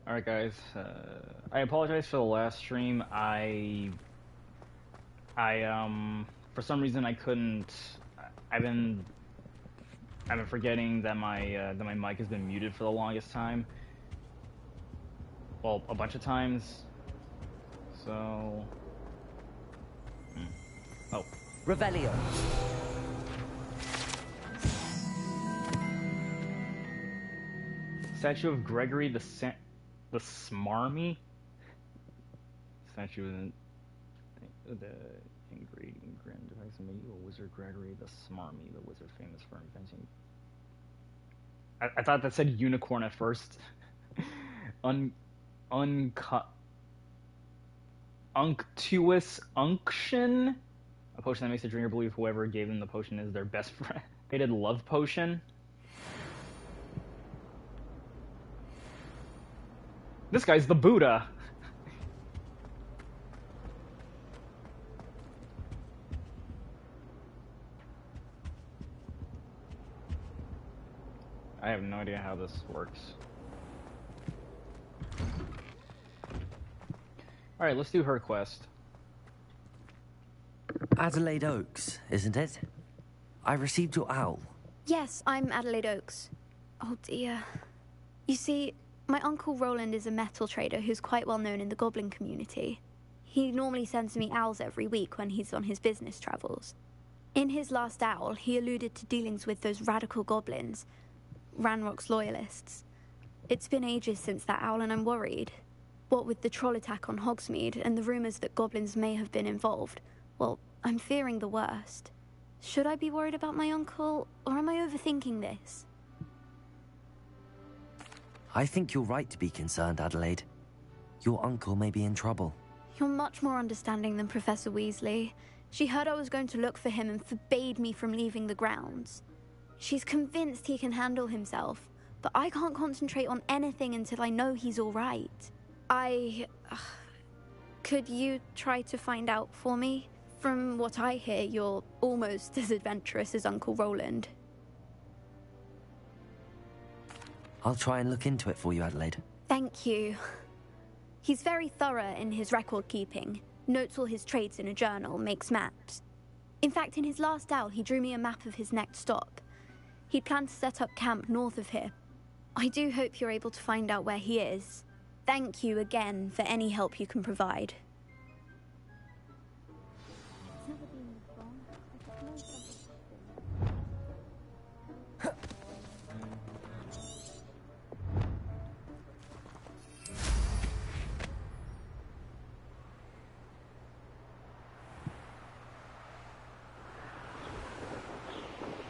Alright guys, I apologize for the last stream. For some reason I couldn't, I've been, I've been forgetting that my mic has been muted for the longest time. Well, a bunch of times. So... Oh. Revelio. Statue of Gregory the Smarmy? Statue of the ingredient device of medieval wizard Gregory the Smarmy, the wizard famous for inventing... I thought that said unicorn at first. Unctuous unction? A potion that makes the drinker believe whoever gave them the potion is their best friend. Rated love potion? This guy's the Buddha. I have no idea how this works. Alright, let's do her quest. Adelaide Oaks, isn't it? I received your owl. Yes, I'm Adelaide Oaks. Oh dear. You see, my Uncle Roland is a metal trader who's quite well known in the goblin community. He normally sends me owls every week when he's on his business travels. In his last owl, he alluded to dealings with those radical goblins, Ranrock's loyalists. It's been ages since that owl and I'm worried. What with the troll attack on Hogsmeade and the rumours that goblins may have been involved, well, I'm fearing the worst. Should I be worried about my uncle, or am I overthinking this? I think you're right to be concerned, Adelaide. Your uncle may be in trouble. You're much more understanding than Professor Weasley. She heard I was going to look for him and forbade me from leaving the grounds. She's convinced he can handle himself, but I can't concentrate on anything until I know he's all right. Could you try to find out for me? From what I hear, you're almost as adventurous as Uncle Roland. I'll try and look into it for you, Adelaide. Thank you. He's very thorough in his record keeping, notes all his trades in a journal, makes maps. In fact, in his last owl, he drew me a map of his next stop. He'd planned to set up camp north of here. I do hope you're able to find out where he is. Thank you again for any help you can provide.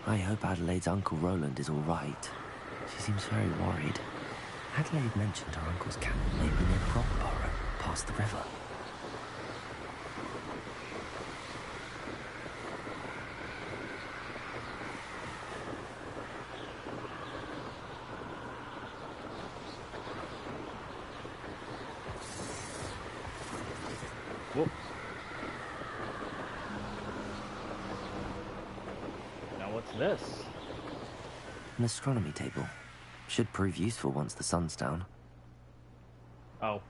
I hope Adelaide's Uncle Roland is all right. She seems very worried. Adelaide mentioned her uncle's camp may be near Brockborough, past the river. Whoops. Now what's this? An astronomy table. Should prove useful once the sun's down. Oh.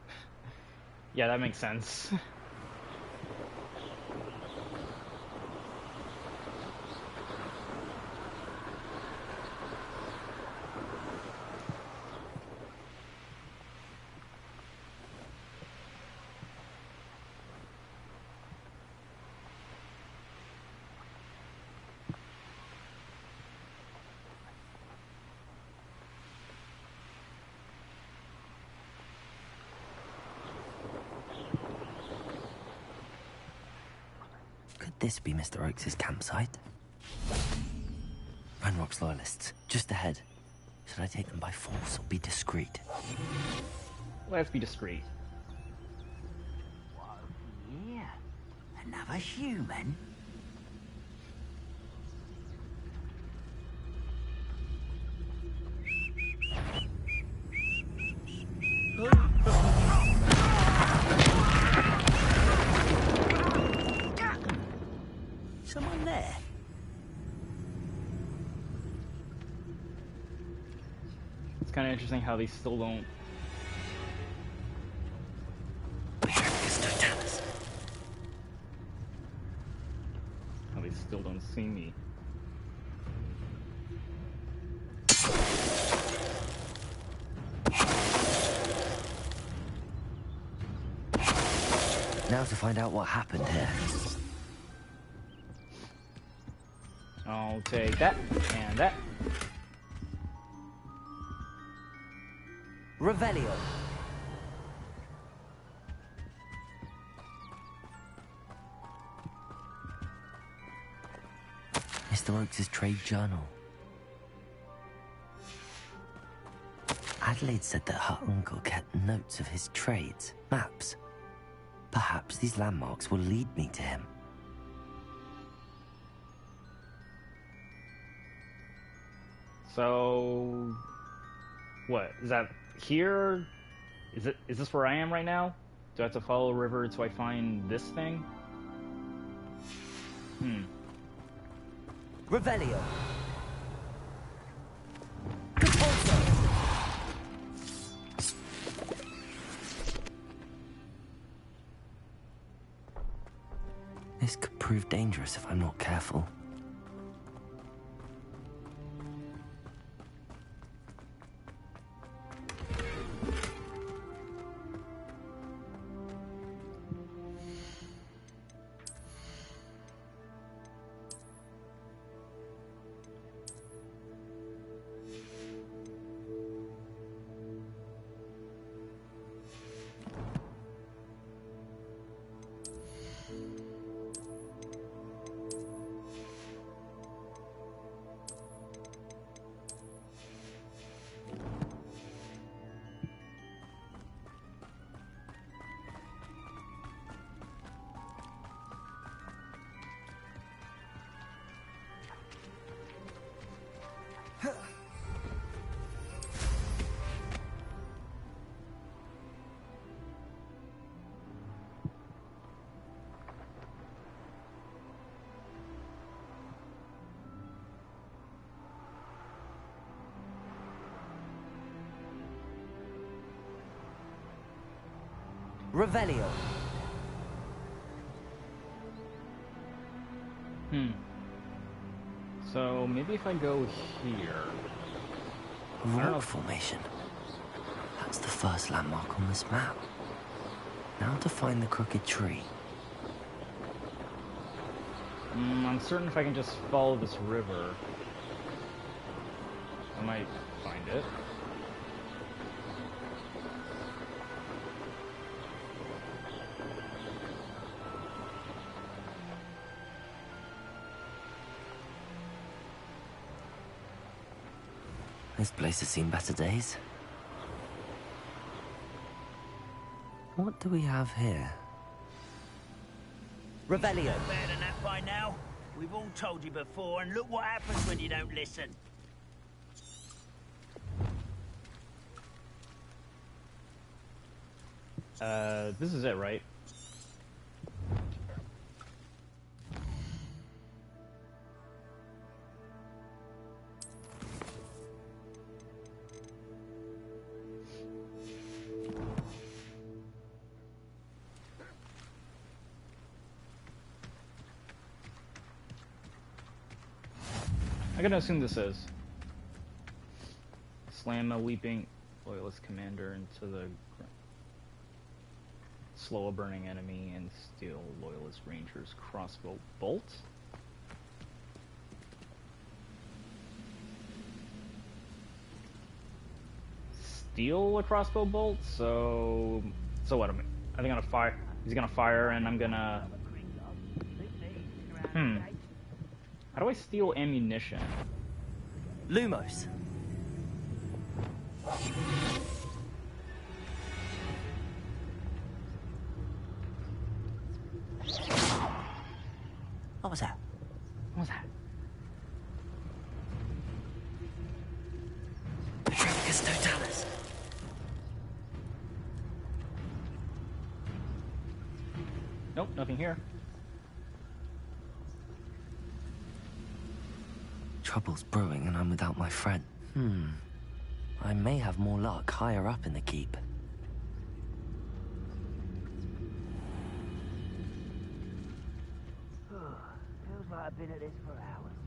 Yeah, that makes sense. This be Mr. Oakes' campsite? Ranrock's loyalists, just ahead. Should I take them by force or be discreet? Let's be discreet. Whoa, yeah. Another human? Someone there? It's kind of interesting how they still don't see me. Now to find out what happened here. I'll take that and that. Revelio. Mr. Oakes' trade journal. Adelaide said that her uncle kept notes of his trades, maps. Perhaps these landmarks will lead me to him. So, what is that here? Is this where I am right now? Do I have to follow a river till I find this thing? Revelio. This could prove dangerous if I'm not careful. Revelio. So maybe if I go here. Rock formation. That's the first landmark on this map. Now to find the crooked tree. I'm certain if I can just follow this river, I might find it. This place has seen better days. What do we have here? Revelio. Better than that by now. We've all told you before, and look what happens when you don't listen. This is it, right? I'm gonna assume this is. Slam a weeping loyalist commander into the slow a burning enemy and steal loyalist ranger's crossbow bolt. Steal a crossbow bolt? So what? I think I'm gonna fire. He's gonna fire, and I'm gonna. How do I steal ammunition? Lumos. What was that? What was that? Petrificus totalis. Nope, nothing here. Trouble's brewing and I'm without my friend. I may have more luck higher up in the keep. Feels like a been at this for hours.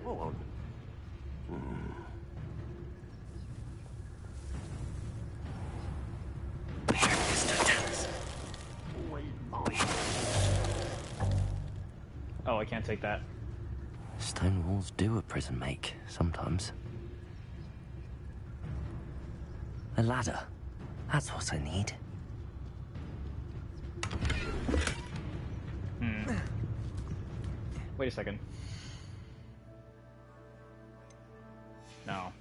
Sword. Oh, I can't take that. Stone walls do a prison make, sometimes. A ladder. That's what I need. Wait a second. No.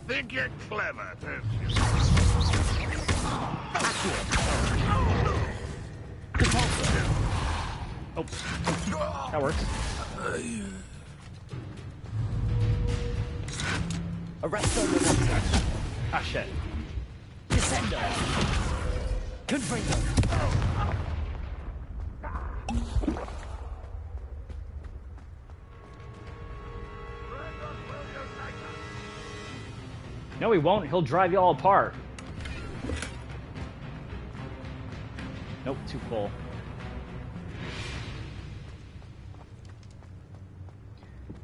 Think you're clever, don't you? Oh, that works. Arresto momentum. Ah, shit. Descendo. Confringo. No, he won't. He'll drive you all apart. Nope, too full.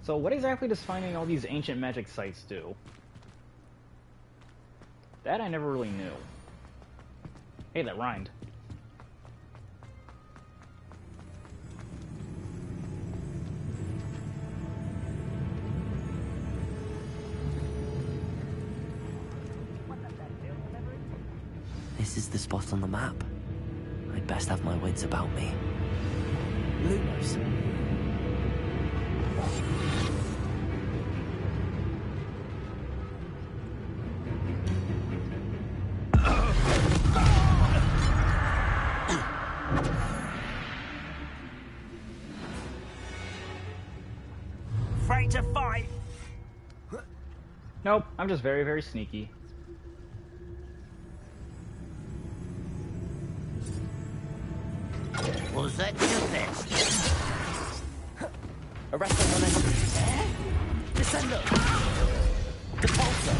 So what exactly does finding all these ancient magic sites do? That I never really knew. Hey, that rhymed. This is the spot on the map. I'd best have my wits about me. Lumos. Afraid to fight? Nope, I'm just very, very sneaky. Was that your best? Arresto momentum. Descendo. Depulso.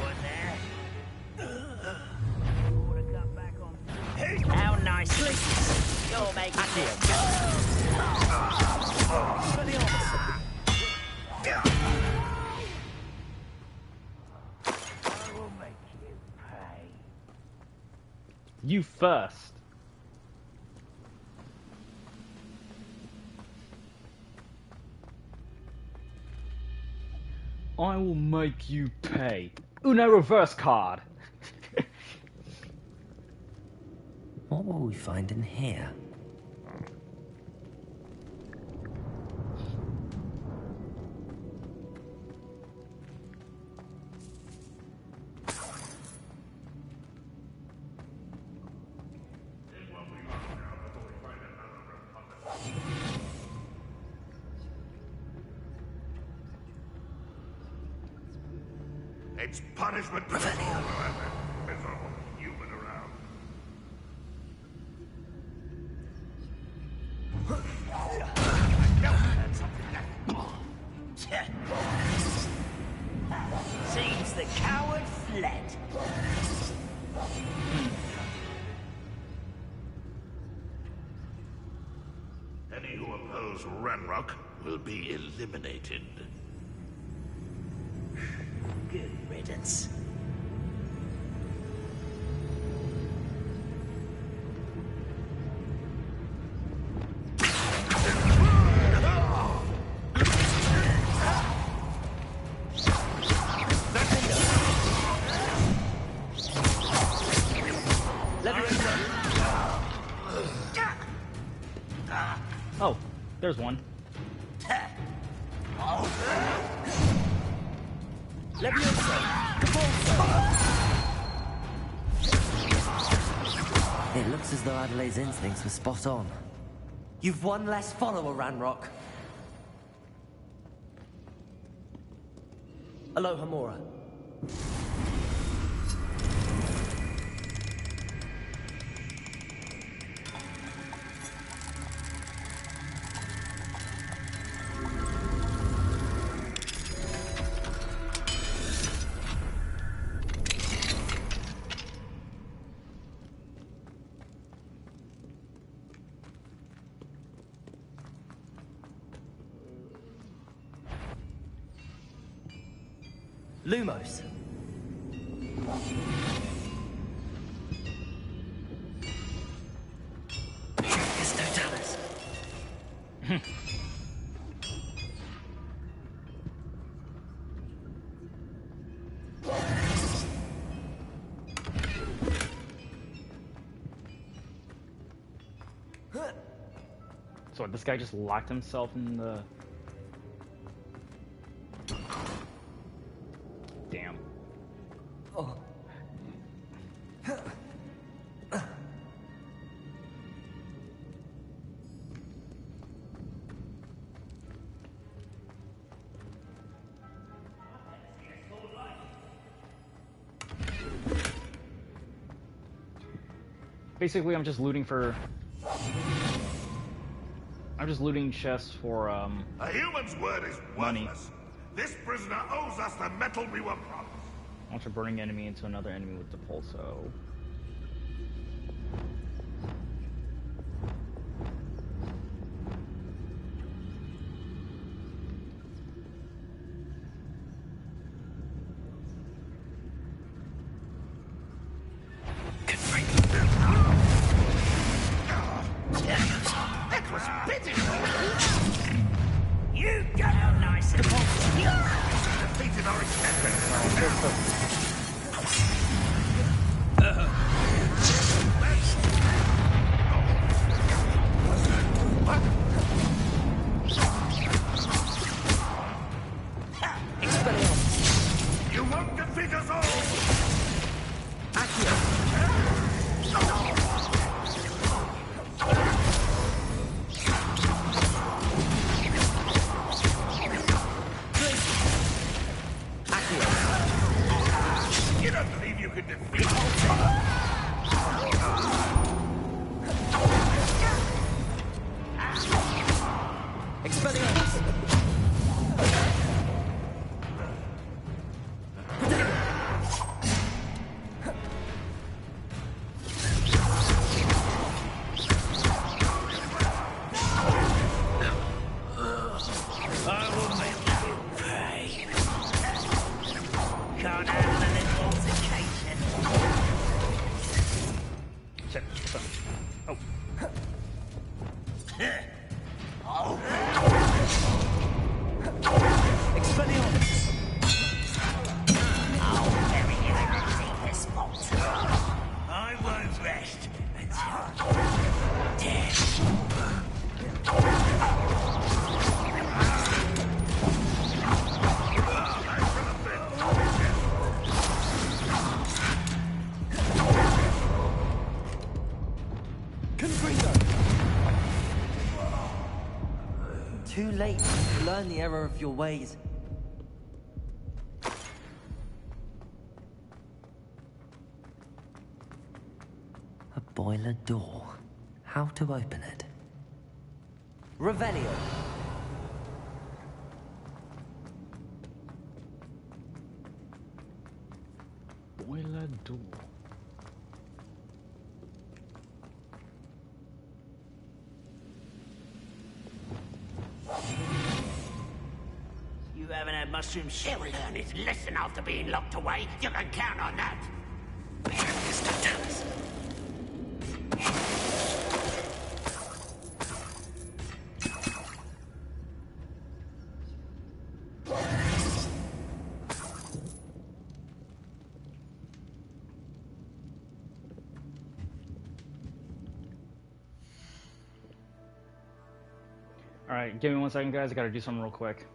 One there. Wanna cut back on? How nicely. You're making it. I will make you pay. You first. I will make you pay. Uno reverse card. What will we find in here? It's punishment for whoever miserable human around. Seems the coward fled. Any who oppose Ranrock will be eliminated. Good riddance. Oh, there's one. It looks as though Adelaide's instincts were spot on. You've one less follower, Ranrock. Aloha Mora. Lumos. It's Totalis. So this guy just locked himself in the... Damn. Oh. Basically, I'm just looting for... I'm just looting chests for, A human's word is money. worthless. This prisoner owes us the metal we were promised. Launch a burning enemy into another enemy with the pulso. That was pitiful. You got out nice and Defeated our intended. You won't defeat us all. You don't believe you can defeat Expelliarmus. I will make you pay. Can't handle a little altercation. Shit. Oh. Expelliarmus. I'll bury you in the deepest spot. I won't rest until death. Confringo. Too late to learn the error of your ways. A boiler door. How to open it? Revelio. Boiler door. You haven't had mushroom He'll shit. learn his lesson after being locked away. You can count on that. Mr. Dallas. Alright, give me 1 second, guys. I gotta do something real quick.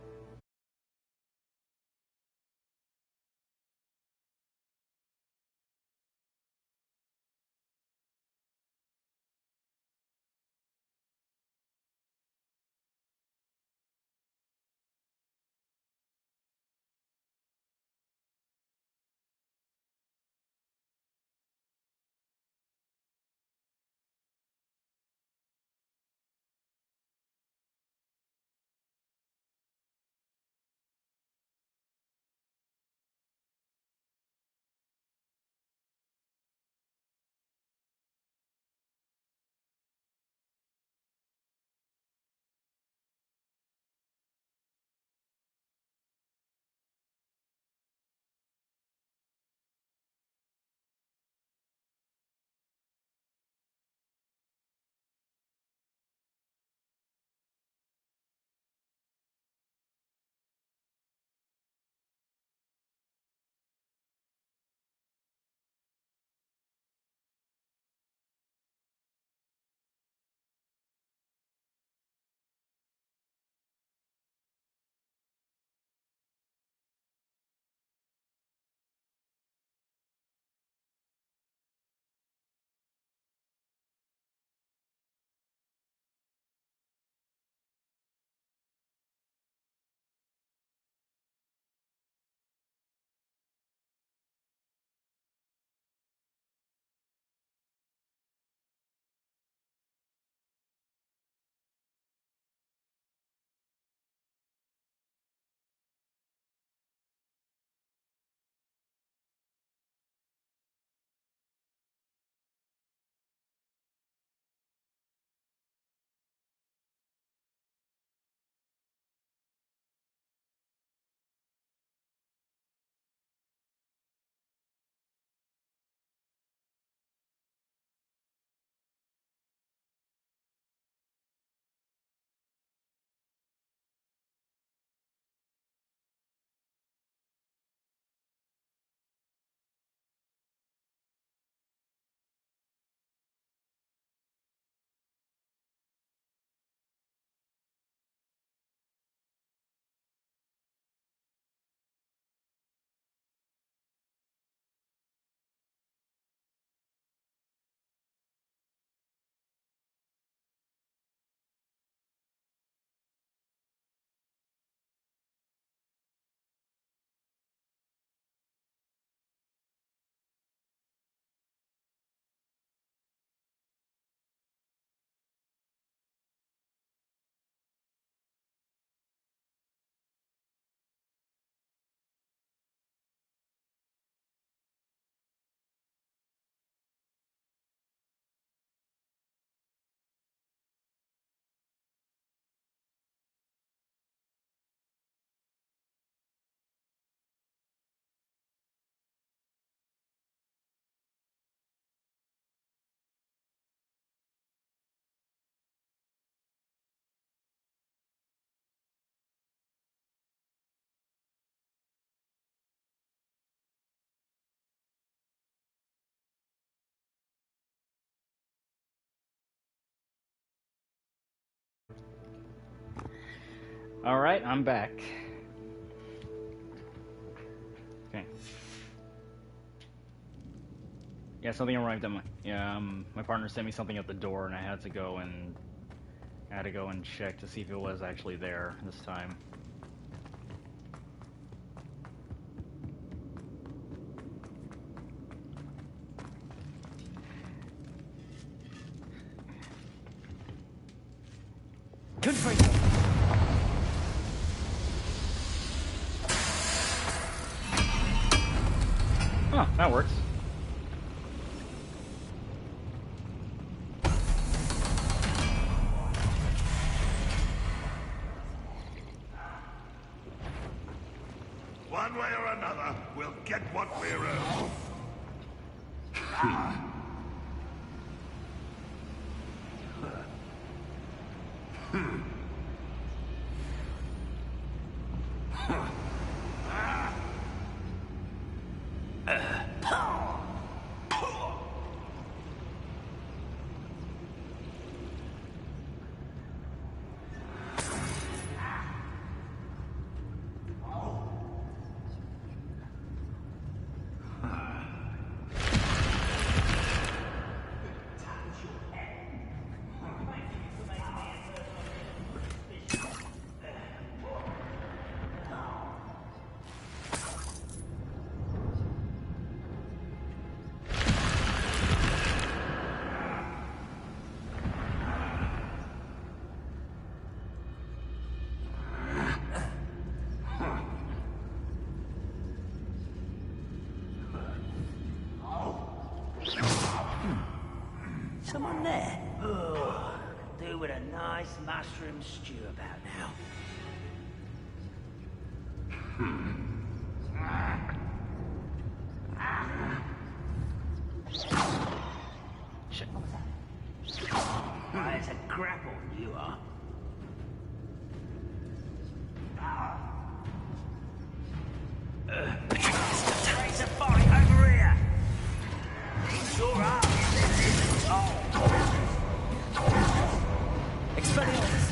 Alright, I'm back. Okay. Yeah, something arrived at my partner sent me something at the door, and I had to go and check to see if it was actually there this time. Oh, that works. One way or another, we'll get what we're owed. Someone there? Oh, could do with a nice mushroom stew about now. Shit. It's a grapple, you are. There's a fight over here. Sure are. Expelliarmus!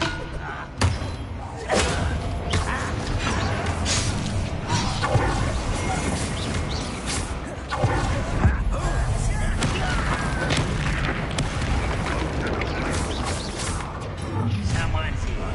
Someone's here.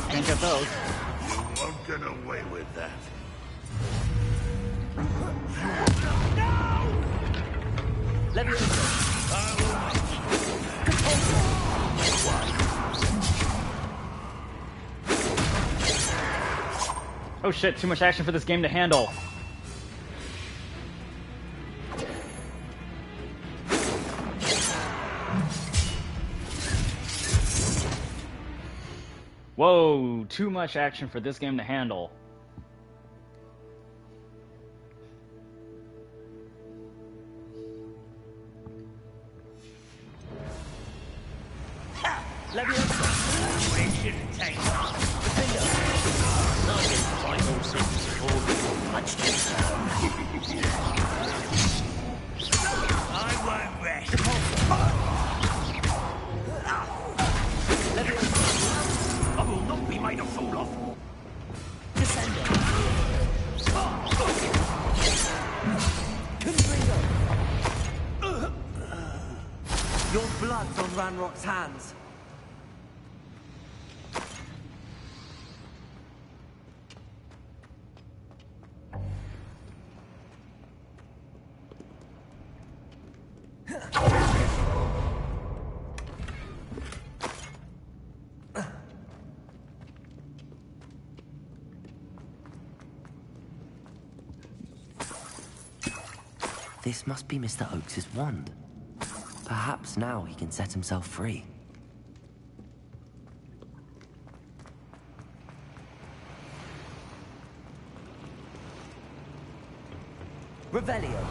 Can't get those. You won't get away with that. Oh shit, too much action for this game to handle. Whoa, too much action for this game to handle. It shouldn't take long. I won't rest. I will not be made a fool of. Your blood's on Ranrock's hands. This must be Mr. Oakes' wand. Perhaps now he can set himself free. Revelio.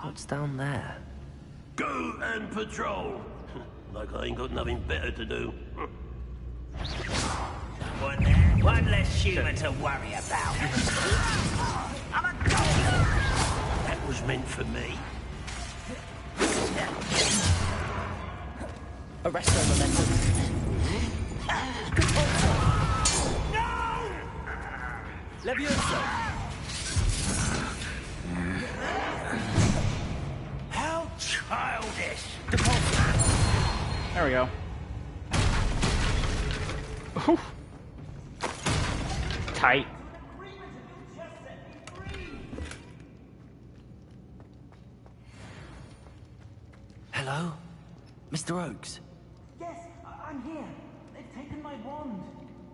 What's down there? Go and patrol. Like I ain't got nothing better to do. One there, one less human to worry about. I'm a ghost! That was meant for me. Arresto momentum. No! Levioso. How childish! There we go. Ooh. Tight. Hello? Mr. Oakes? Yes, I'm here. They've taken my wand.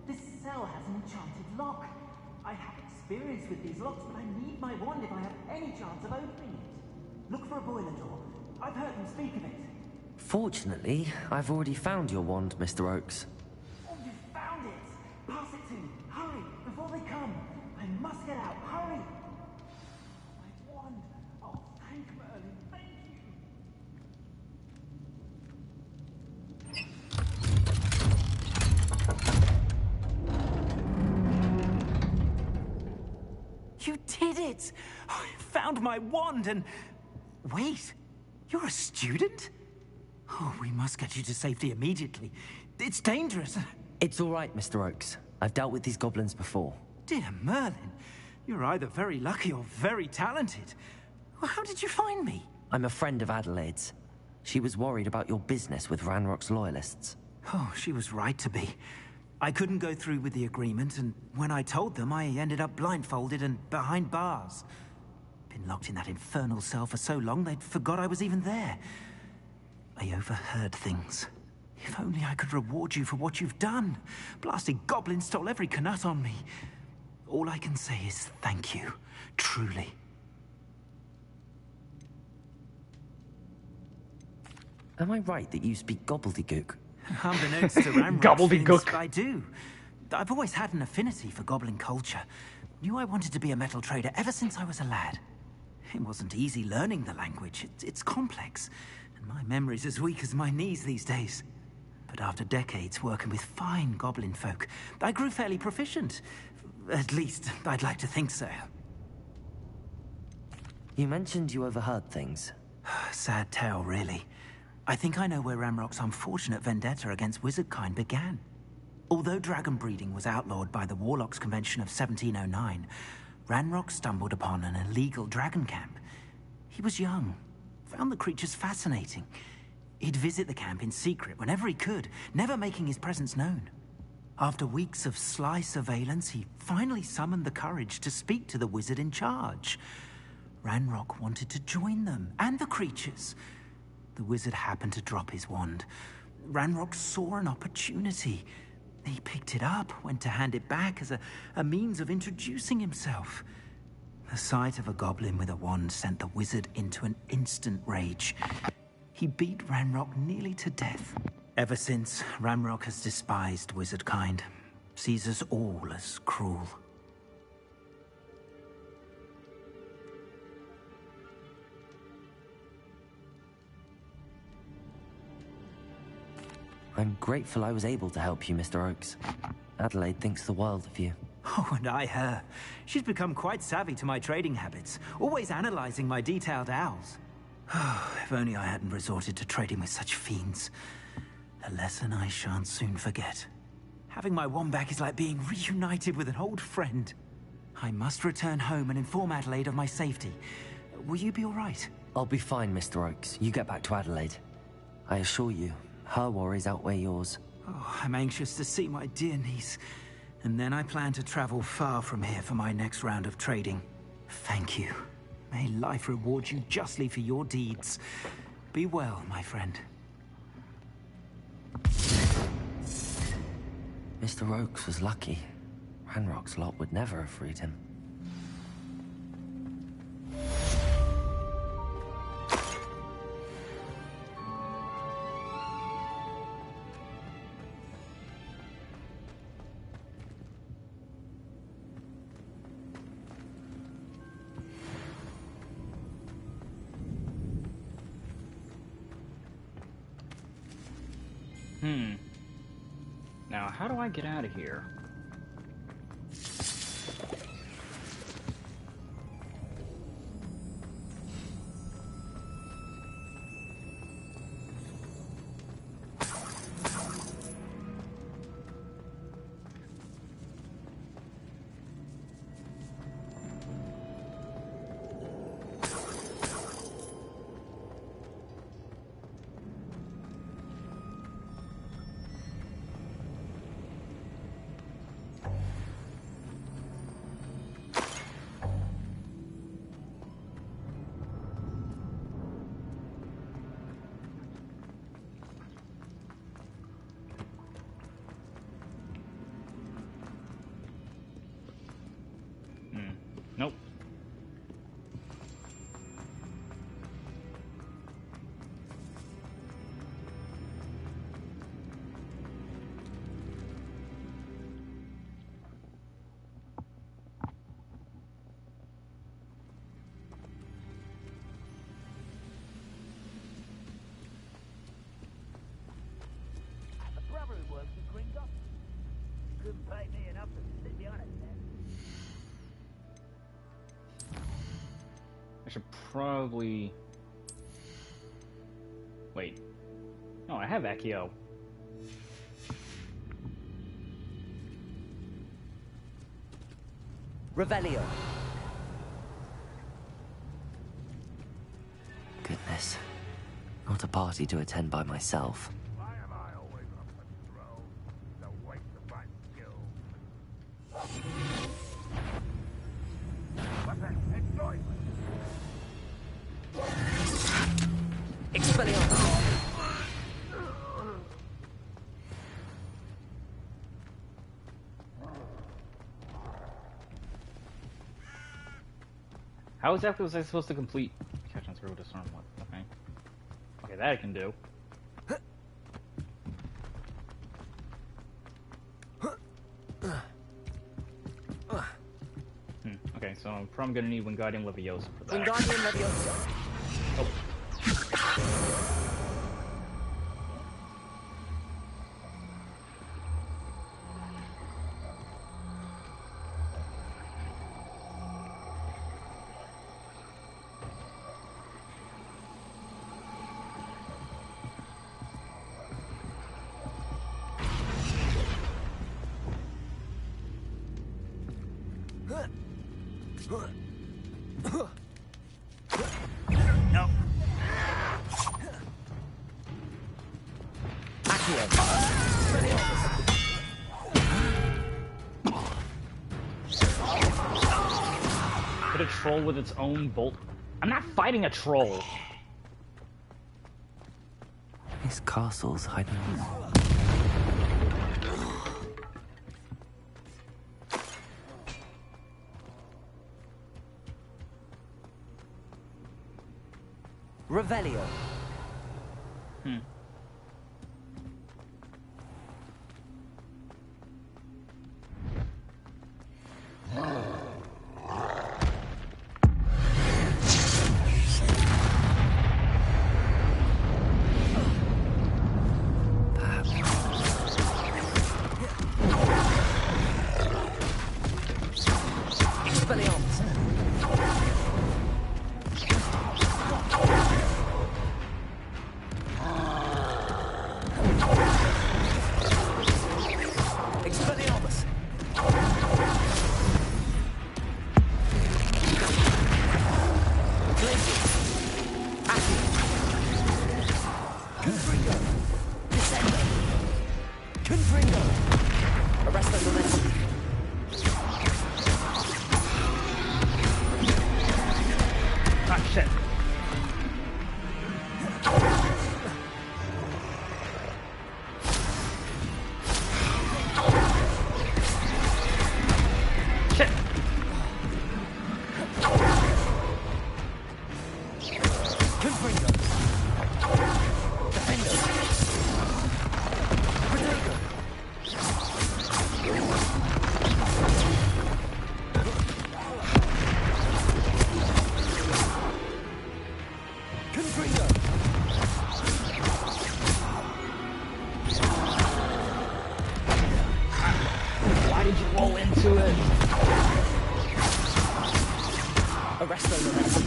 This cell has an enchanted lock. I have experience with these locks, but I need my wand if I have any chance of opening it. Look for a boiler door. I've heard them speak of it. Fortunately, I've already found your wand, Mr. Oakes. Oh, you found it! Pass it to me. Hurry, before they come. I must get out. Hurry! My wand. Oh, thank Merlin. Thank you. You did it! I found my wand and... Wait, you're a student? Oh, we must get you to safety immediately. It's dangerous. It's all right, Mr. Oakes. I've dealt with these goblins before. Dear Merlin, you're either very lucky or very talented. Well, how did you find me? I'm a friend of Adelaide's. She was worried about your business with Ranrock's loyalists. Oh, she was right to be. I couldn't go through with the agreement, and when I told them, I ended up blindfolded and behind bars. Been locked in that infernal cell for so long, they'd forgot I was even there. I overheard things. If only I could reward you for what you've done. Blasted goblin stole every Knut on me. All I can say is thank you. Truly. Am I right that you speak gobbledygook? Unbeknownst to Ranrock, Gobbledygook. I do. I've always had an affinity for goblin culture. Knew I wanted to be a metal trader ever since I was a lad. It wasn't easy learning the language. It's complex. And my memory's as weak as my knees these days. But after decades working with fine goblin folk, I grew fairly proficient. At least, I'd like to think so. You mentioned you overheard things. Sad tale, really. I think I know where Ranrock's unfortunate vendetta against wizardkind began. Although dragon breeding was outlawed by the Warlocks Convention of 1709, Ranrock stumbled upon an illegal dragon camp. He was young, found the creatures fascinating. He'd visit the camp in secret whenever he could, never making his presence known. After weeks of sly surveillance, he finally summoned the courage to speak to the wizard in charge. Ranrock wanted to join them, and the creatures. The wizard happened to drop his wand. Ranrock saw an opportunity. He picked it up, went to hand it back as a means of introducing himself. The sight of a goblin with a wand sent the wizard into an instant rage. He beat Ranrock nearly to death. Ever since, Ranrock has despised wizardkind, sees us all as cruel. I'm grateful I was able to help you, Mr. Oakes. Adelaide thinks the world of you. Oh, and I her. She's become quite savvy to my trading habits, always analyzing my detailed owls. If only I hadn't resorted to trading with such fiends. A lesson I shan't soon forget. Having my Womback is like being reunited with an old friend. I must return home and inform Adelaide of my safety. Will you be all right? I'll be fine, Mr. Oakes. You get back to Adelaide. I assure you, her worries outweigh yours. Oh, I'm anxious to see my dear niece. And then I plan to travel far from here for my next round of trading. Thank you. May life reward you justly for your deeds. Be well, my friend. Mr. Oakes was lucky. Ranrock's lot would never have freed him. Now, how do I get out of here? Nope. A brother who works at Gringo. Couldn't pay me enough to sit behind it, man. I should probably... Wait. No, I have Accio. Revelio. Goodness. Not a party to attend by myself. Why am I always on patrol? It's a waste of my skills. What's that? Enjoyment. Expelliarmus! How exactly was I supposed to complete catch and throw, disarm what? Okay. Okay, that I can do. Okay, so I'm probably gonna need Wingardium Leviosa for that. Wingardium Leviosa. Oh. No. Could a troll with its own bolt? I'm not fighting a troll. This castle's hiding. Revelio. Perhaps Expelliarmus! Expelliarmus! Blazing! Accio! Confringo! Descendo! Confringo! Arresto momentum! Ah, shit. Shit. Confringo! Defendo! Protego! Confringo! Why did you roll into it? Arresto momentum!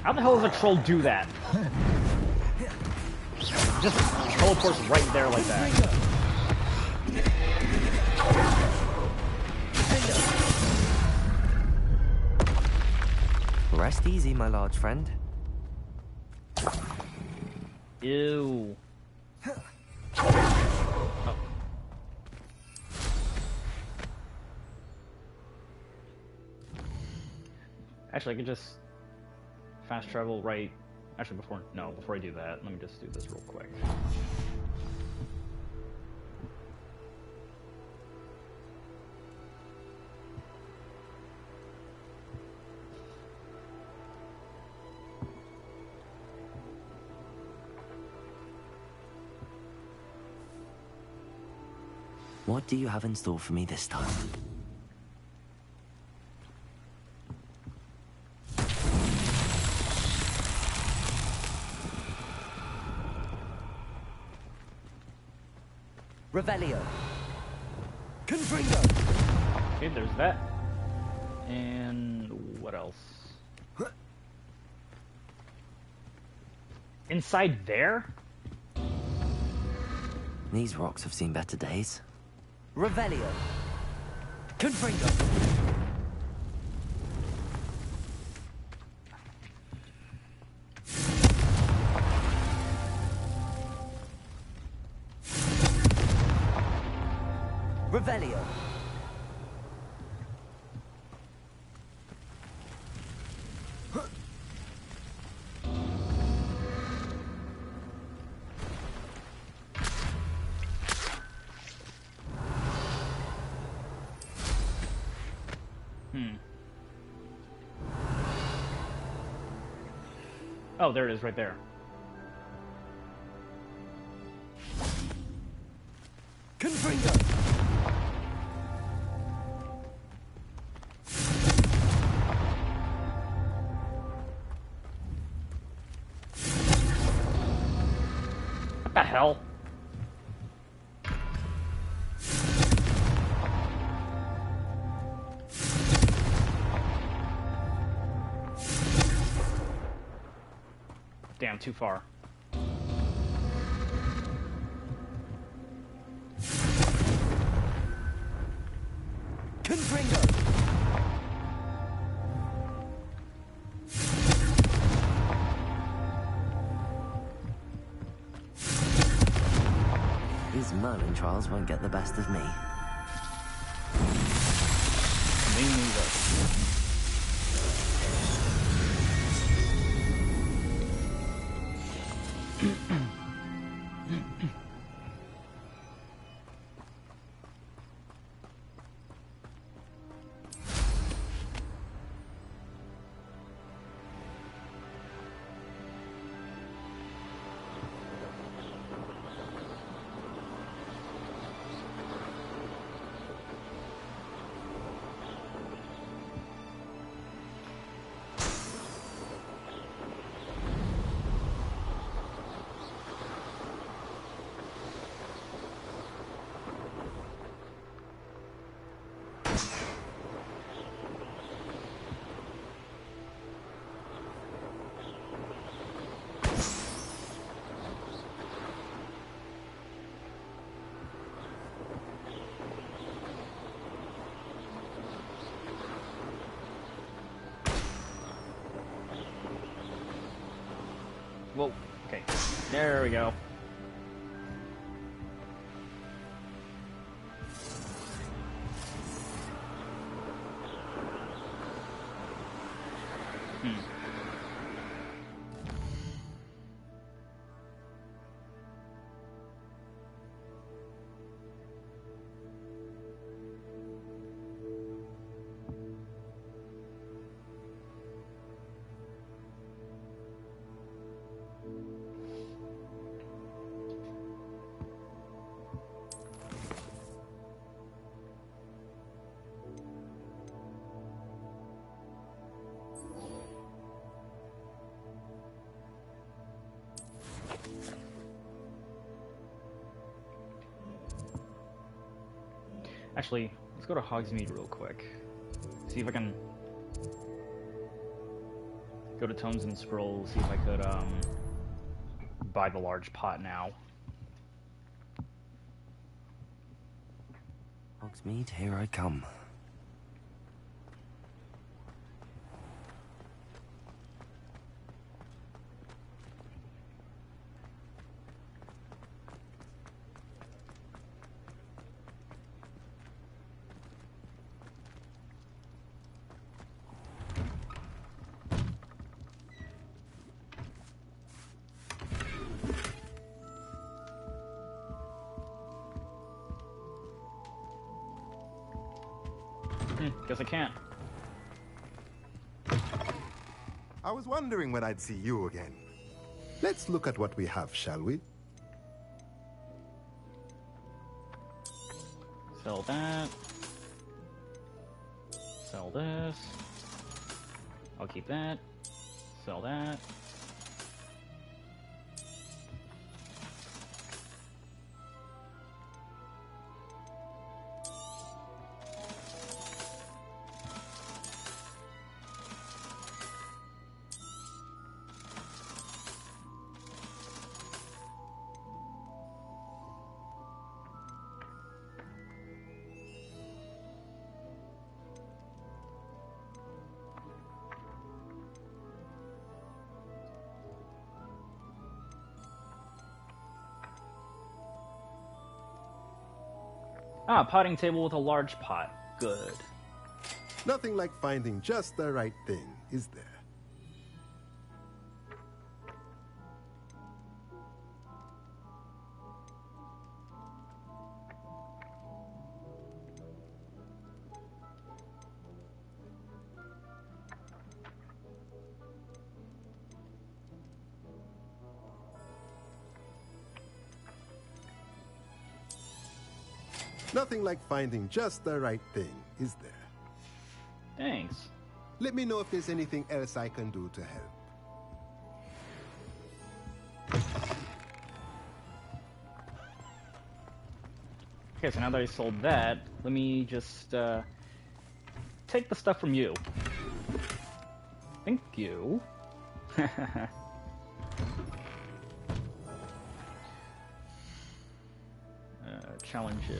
How the hell does a troll do that? Just teleports right there like that. Rest easy, my large friend. Ew. Oh. Actually, I could just fast travel right. Actually, before I do that, let me just do this real quick. What do you have in store for me this time? Revelio. Confringo. Okay, there's that. And what else? Inside there? These rocks have seen better days. Revelio. Confringo. Revelio. Oh, there it is, right there. Confringo. What the hell? Damn, too far. Confringo. These Merlin trials won't get the best of me. Me neither. Whoa. Okay. There we go. Actually, let's go to Hogsmeade real quick. See if I can go to Tomes and Scrolls, see if I could buy the large pot now. Hogsmeade, here I come. Guess I can't. I was wondering when I'd see you again. Let's look at what we have, shall we? Sell that. Sell this. I'll keep that. Sell that. Ah, potting table with a large pot. Good. Nothing like finding just the right thing, is there? Nothing like finding just the right thing, is there? Thanks. Let me know if there's anything else I can do to help. Okay, so now that I sold that, let me just take the stuff from you. Thank you. Challenges.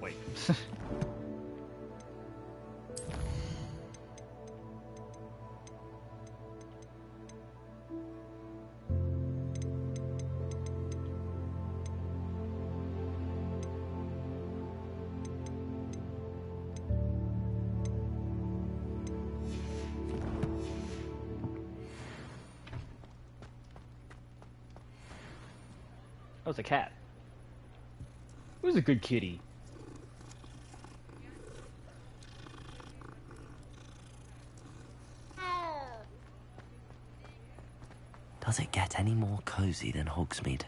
Wait. That was a cat. It was a good kitty. Does it get any more cozy than Hogsmeade?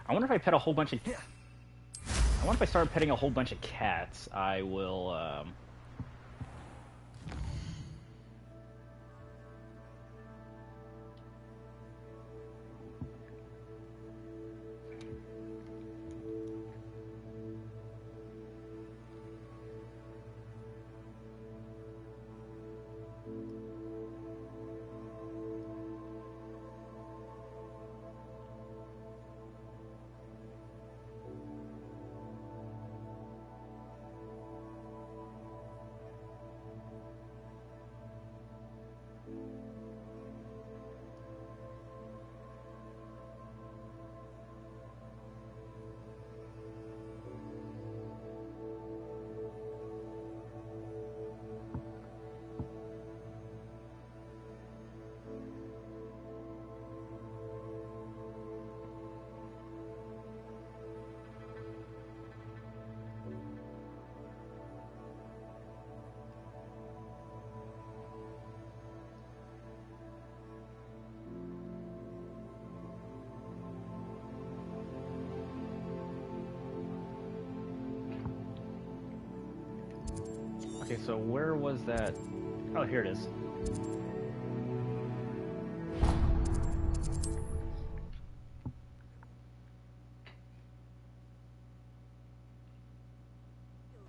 I wonder if I pet a whole bunch of... I wonder if I start petting a whole bunch of cats, I will, Okay, so where was that? Oh, here it is.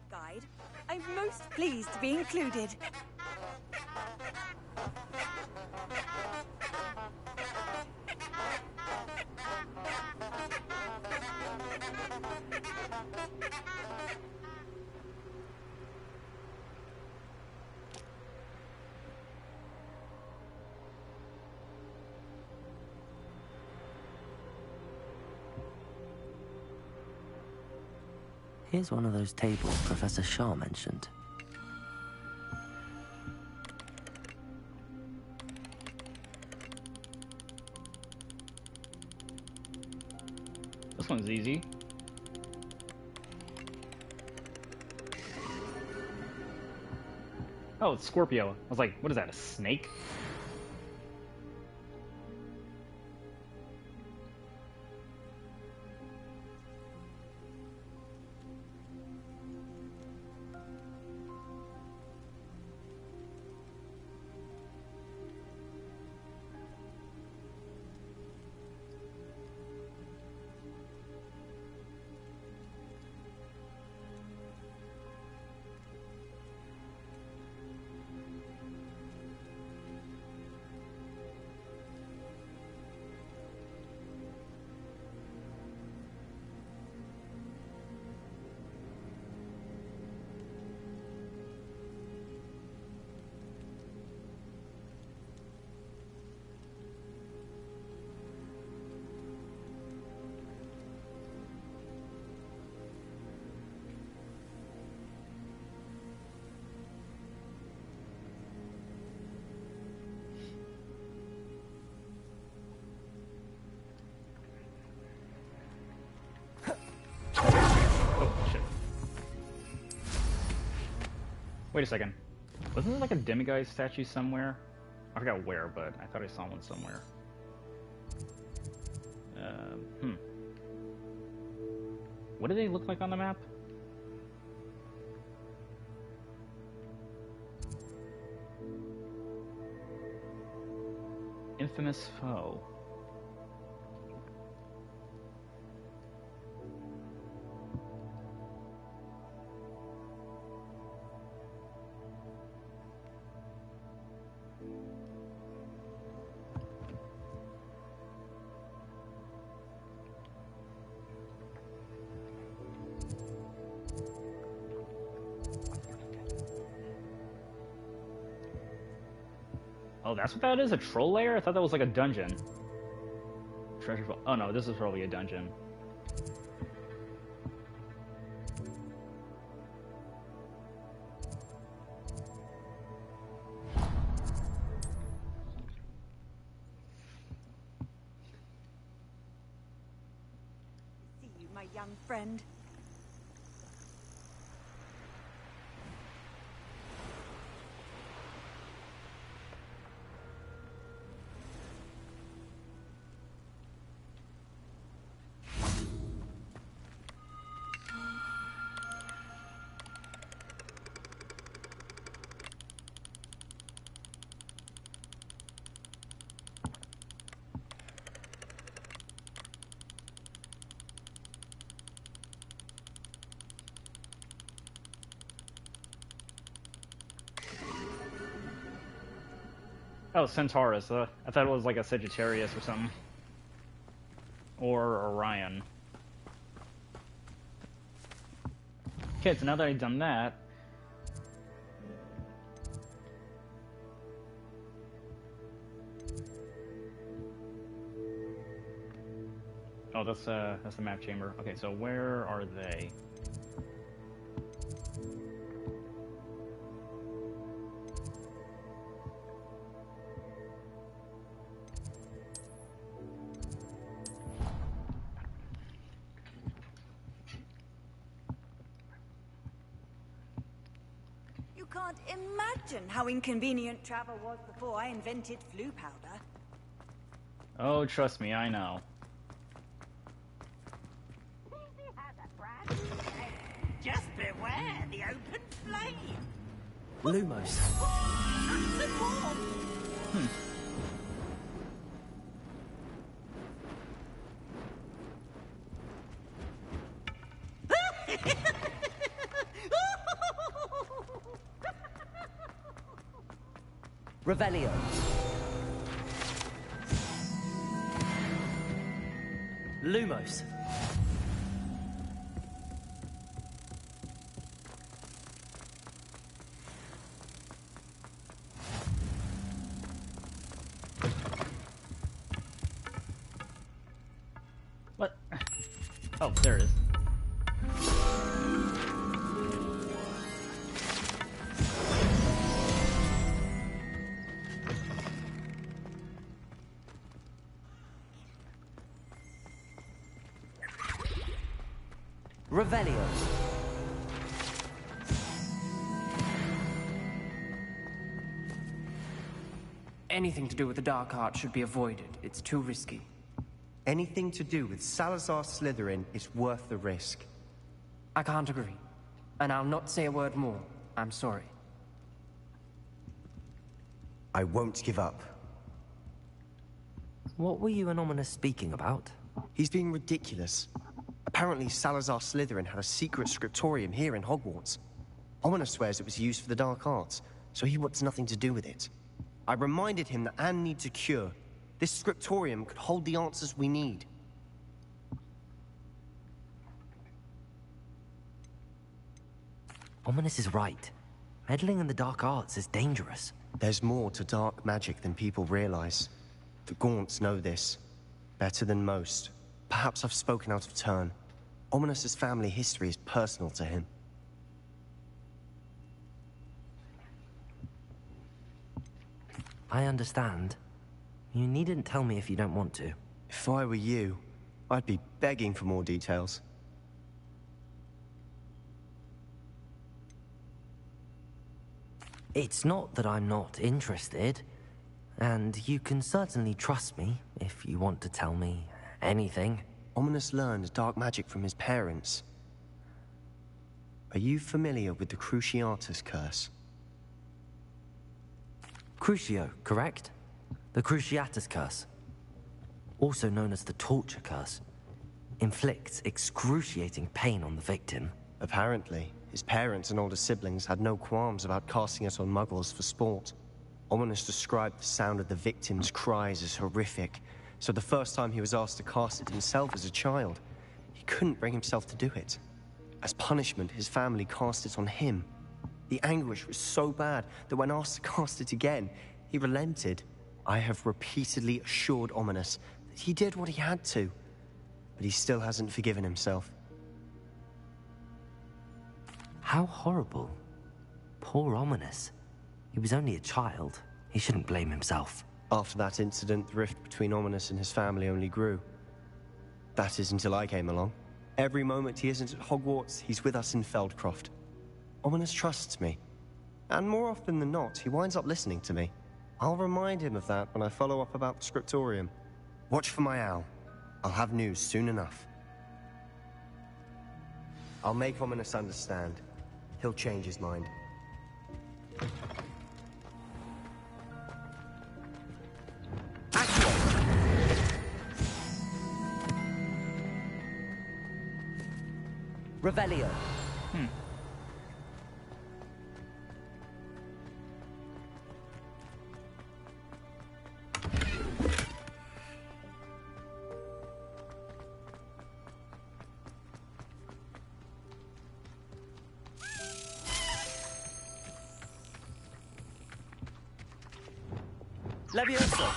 Guide. I'm most pleased to be included. Here's one of those tables Professor Shaw mentioned. This one's easy. Oh, it's Scorpio. I was like, what is that, a snake? Wait a second. Wasn't there like a demiguise statue somewhere? I forgot where, but I thought I saw one somewhere. What do they look like on the map? Infamous foe. Oh, that's what that is? A troll lair? I thought that was like a dungeon. Treasure vault. Oh no, this is probably a dungeon. See you, my young friend. Oh, Centaurus. I thought it was like a Sagittarius or something. Or Orion. Okay, so now that I've done that... Oh, that's the map chamber. Okay, so where are they? You can't imagine how inconvenient travel was before I invented flu powder. Oh, trust me, I know. Just beware the open flame. Lumos. Revelio. Lumos. What? Oh, there it is. Revelio. Anything to do with the dark art should be avoided. It's too risky. Anything to do with Salazar Slytherin is worth the risk. I can't agree. And I'll not say a word more. I'm sorry. I won't give up. What were you and Ominous speaking about? He's being ridiculous. Apparently Salazar Slytherin had a secret scriptorium here in Hogwarts. Ominous swears it was used for the dark arts, so he wants nothing to do with it. I reminded him that Anne needs a cure. This scriptorium could hold the answers we need. Ominous is right. Meddling in the dark arts is dangerous. There's more to dark magic than people realize. The Gaunts know this. Better than most. Perhaps I've spoken out of turn. Ominous's family history is personal to him. I understand. You needn't tell me if you don't want to. If I were you, I'd be begging for more details. It's not that I'm not interested. And you can certainly trust me if you want to tell me anything. Ominous learned dark magic from his parents. Are you familiar with the Cruciatus curse? Crucio, correct? The Cruciatus curse. Also known as the torture curse. Inflicts excruciating pain on the victim. Apparently, his parents and older siblings had no qualms about casting it on muggles for sport. Ominous described the sound of the victim's cries as horrific, so the first time he was asked to cast it himself as a child, he couldn't bring himself to do it. As punishment, his family cast it on him. The anguish was so bad that when asked to cast it again, He relented. I have repeatedly assured Ominous that he did what he had to, but he still hasn't forgiven himself. How horrible. Poor Ominous. He was only a child. He shouldn't blame himself. After that incident, the rift between Ominous and his family only grew. That is until I came along. Every moment he isn't at Hogwarts, he's with us in Feldcroft. Ominous trusts me. And more often than not, he winds up listening to me. I'll remind him of that when I follow up about the scriptorium. Watch for my owl. I'll have news soon enough. I'll make Ominous understand. He'll change his mind. Revelio. Levioso!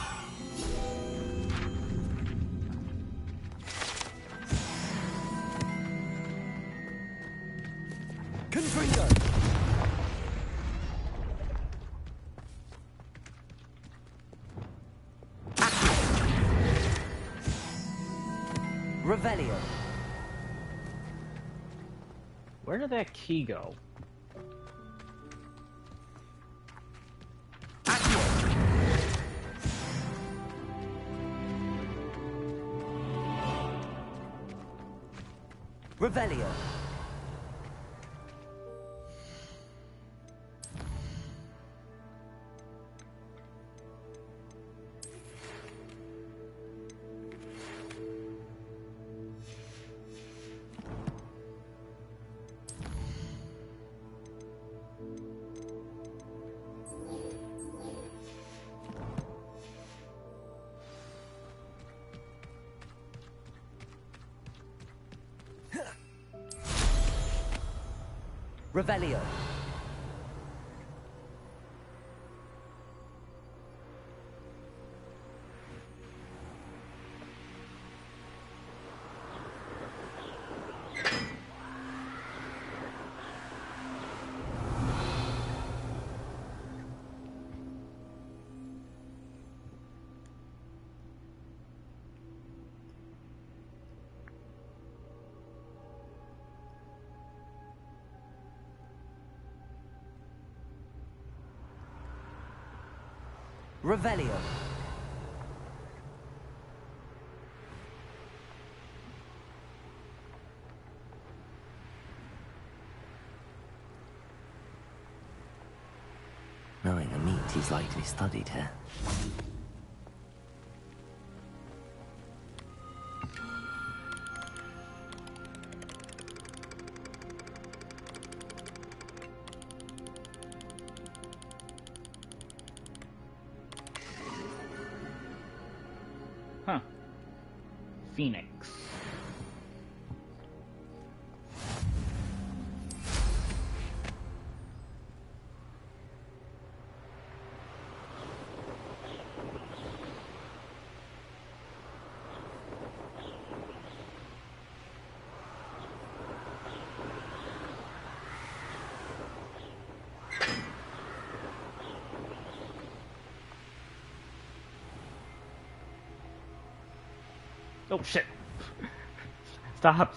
Confringo! Revelio. Where did that key go? Revelio. Revelio. Revelio. Knowing the meat, he's likely studied here. Huh. Phoenix. Oh shit. Stop.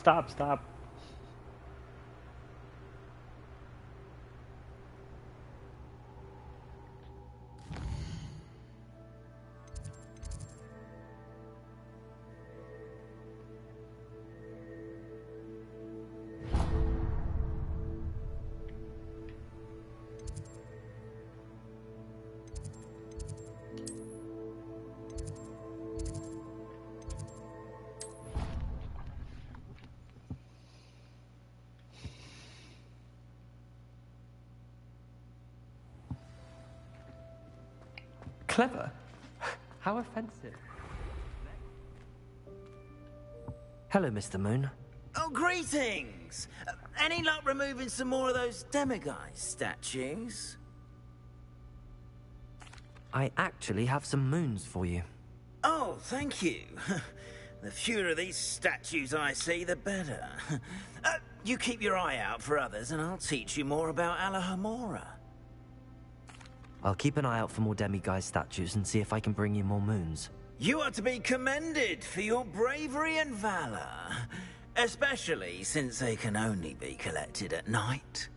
Clever? How offensive. Hello, Mr. Moon. Oh, greetings! Any luck removing some more of those demiguise statues? I actually have some moons for you. Oh, thank you. The fewer of these statues I see, the better. You keep your eye out for others, and I'll teach you more about Alohomora. I'll keep an eye out for more demiguise statues and see if I can bring you more moons. You are to be commended for your bravery and valor, especially since they can only be collected at night.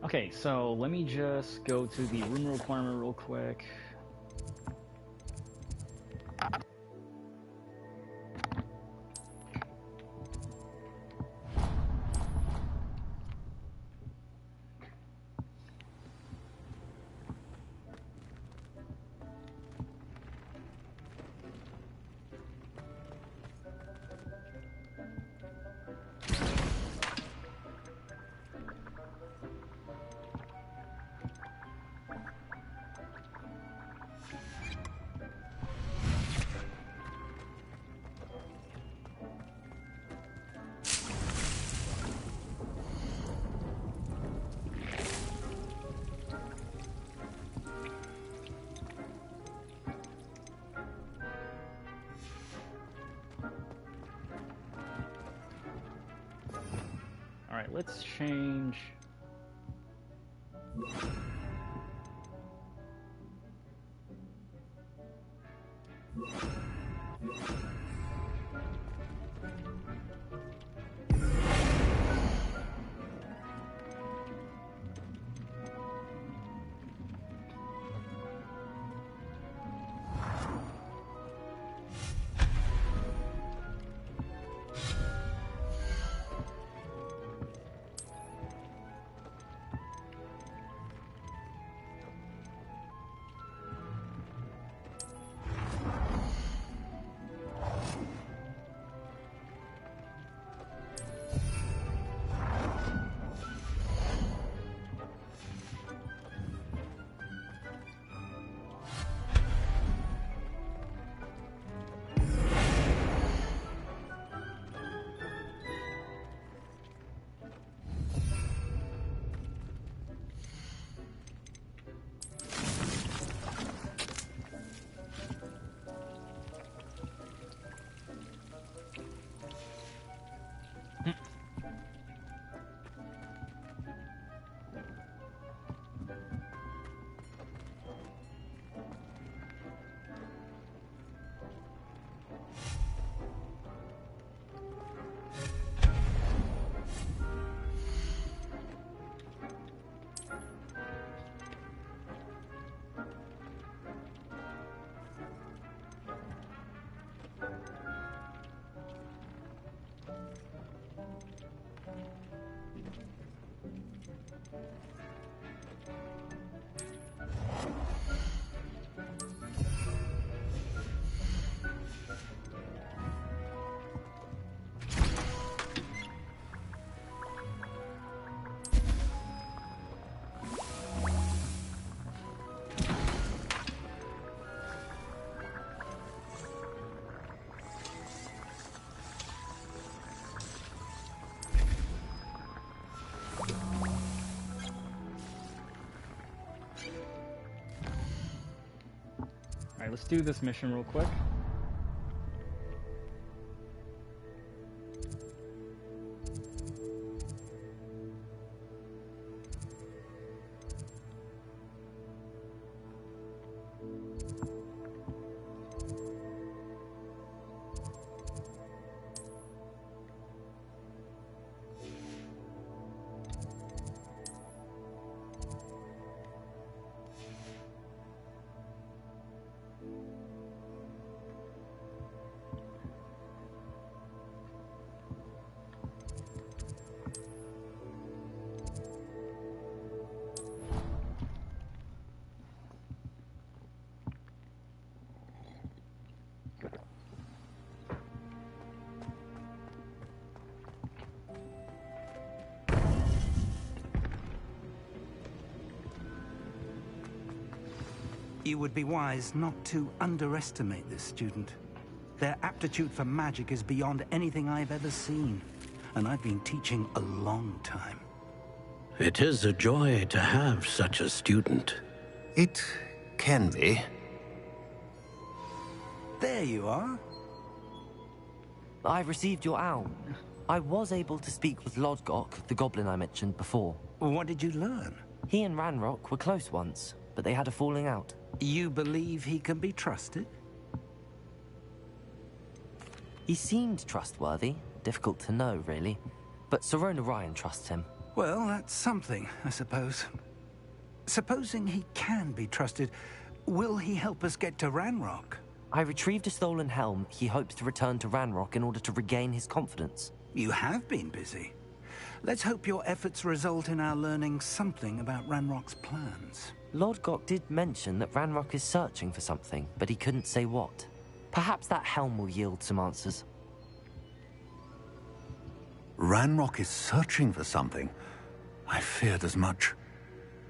Okay, so let me just go to the room requirement real quick. Alright, let's change. Alright, let's do this mission real quick. You would be wise not to underestimate this student. Their aptitude for magic is beyond anything I've ever seen, and I've been teaching a long time. It is a joy to have such a student. It can be. There you are. I received your owl. I was able to speak with Lodgok, the goblin I mentioned before. What did you learn? He and Ranrock were close once, but they had a falling out. You believe he can be trusted? He seemed trustworthy. Difficult to know, really. But Sirona Ryan trusts him. Well, that's something, I suppose. Supposing he can be trusted, will he help us get to Ranrock? I retrieved a stolen helm. He hopes to return to Ranrock in order to regain his confidence. You have been busy. Let's hope your efforts result in our learning something about Ranrock's plans. Lodgok did mention that Ranrock is searching for something, but he couldn't say what. Perhaps that helm will yield some answers. Ranrock is searching for something. I feared as much.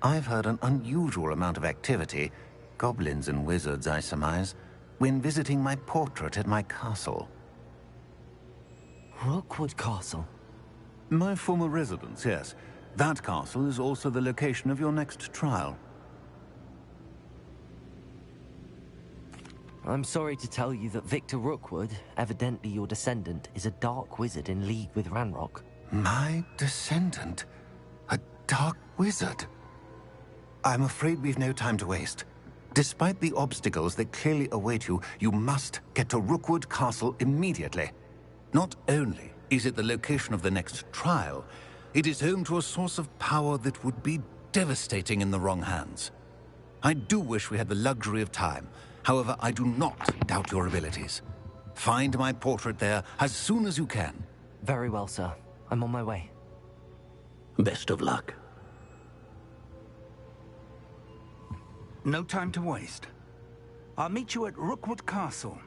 I've heard an unusual amount of activity, goblins and wizards, I surmise, when visiting my portrait at my castle. Rookwood Castle? My former residence, yes. That castle is also the location of your next trial. I'm sorry to tell you that Victor Rookwood, evidently your descendant, is a dark wizard in league with Ranrock. My descendant? A dark wizard? I'm afraid we've no time to waste. Despite the obstacles that clearly await you, you must get to Rookwood Castle immediately. Not only is it the location of the next trial, it is home to a source of power that would be devastating in the wrong hands. I do wish we had the luxury of time. However, I do not doubt your abilities. Find my portrait there as soon as you can. Very well, sir. I'm on my way. Best of luck. No time to waste. I'll meet you at Rookwood Castle.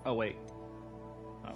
Oh, wait. Oh.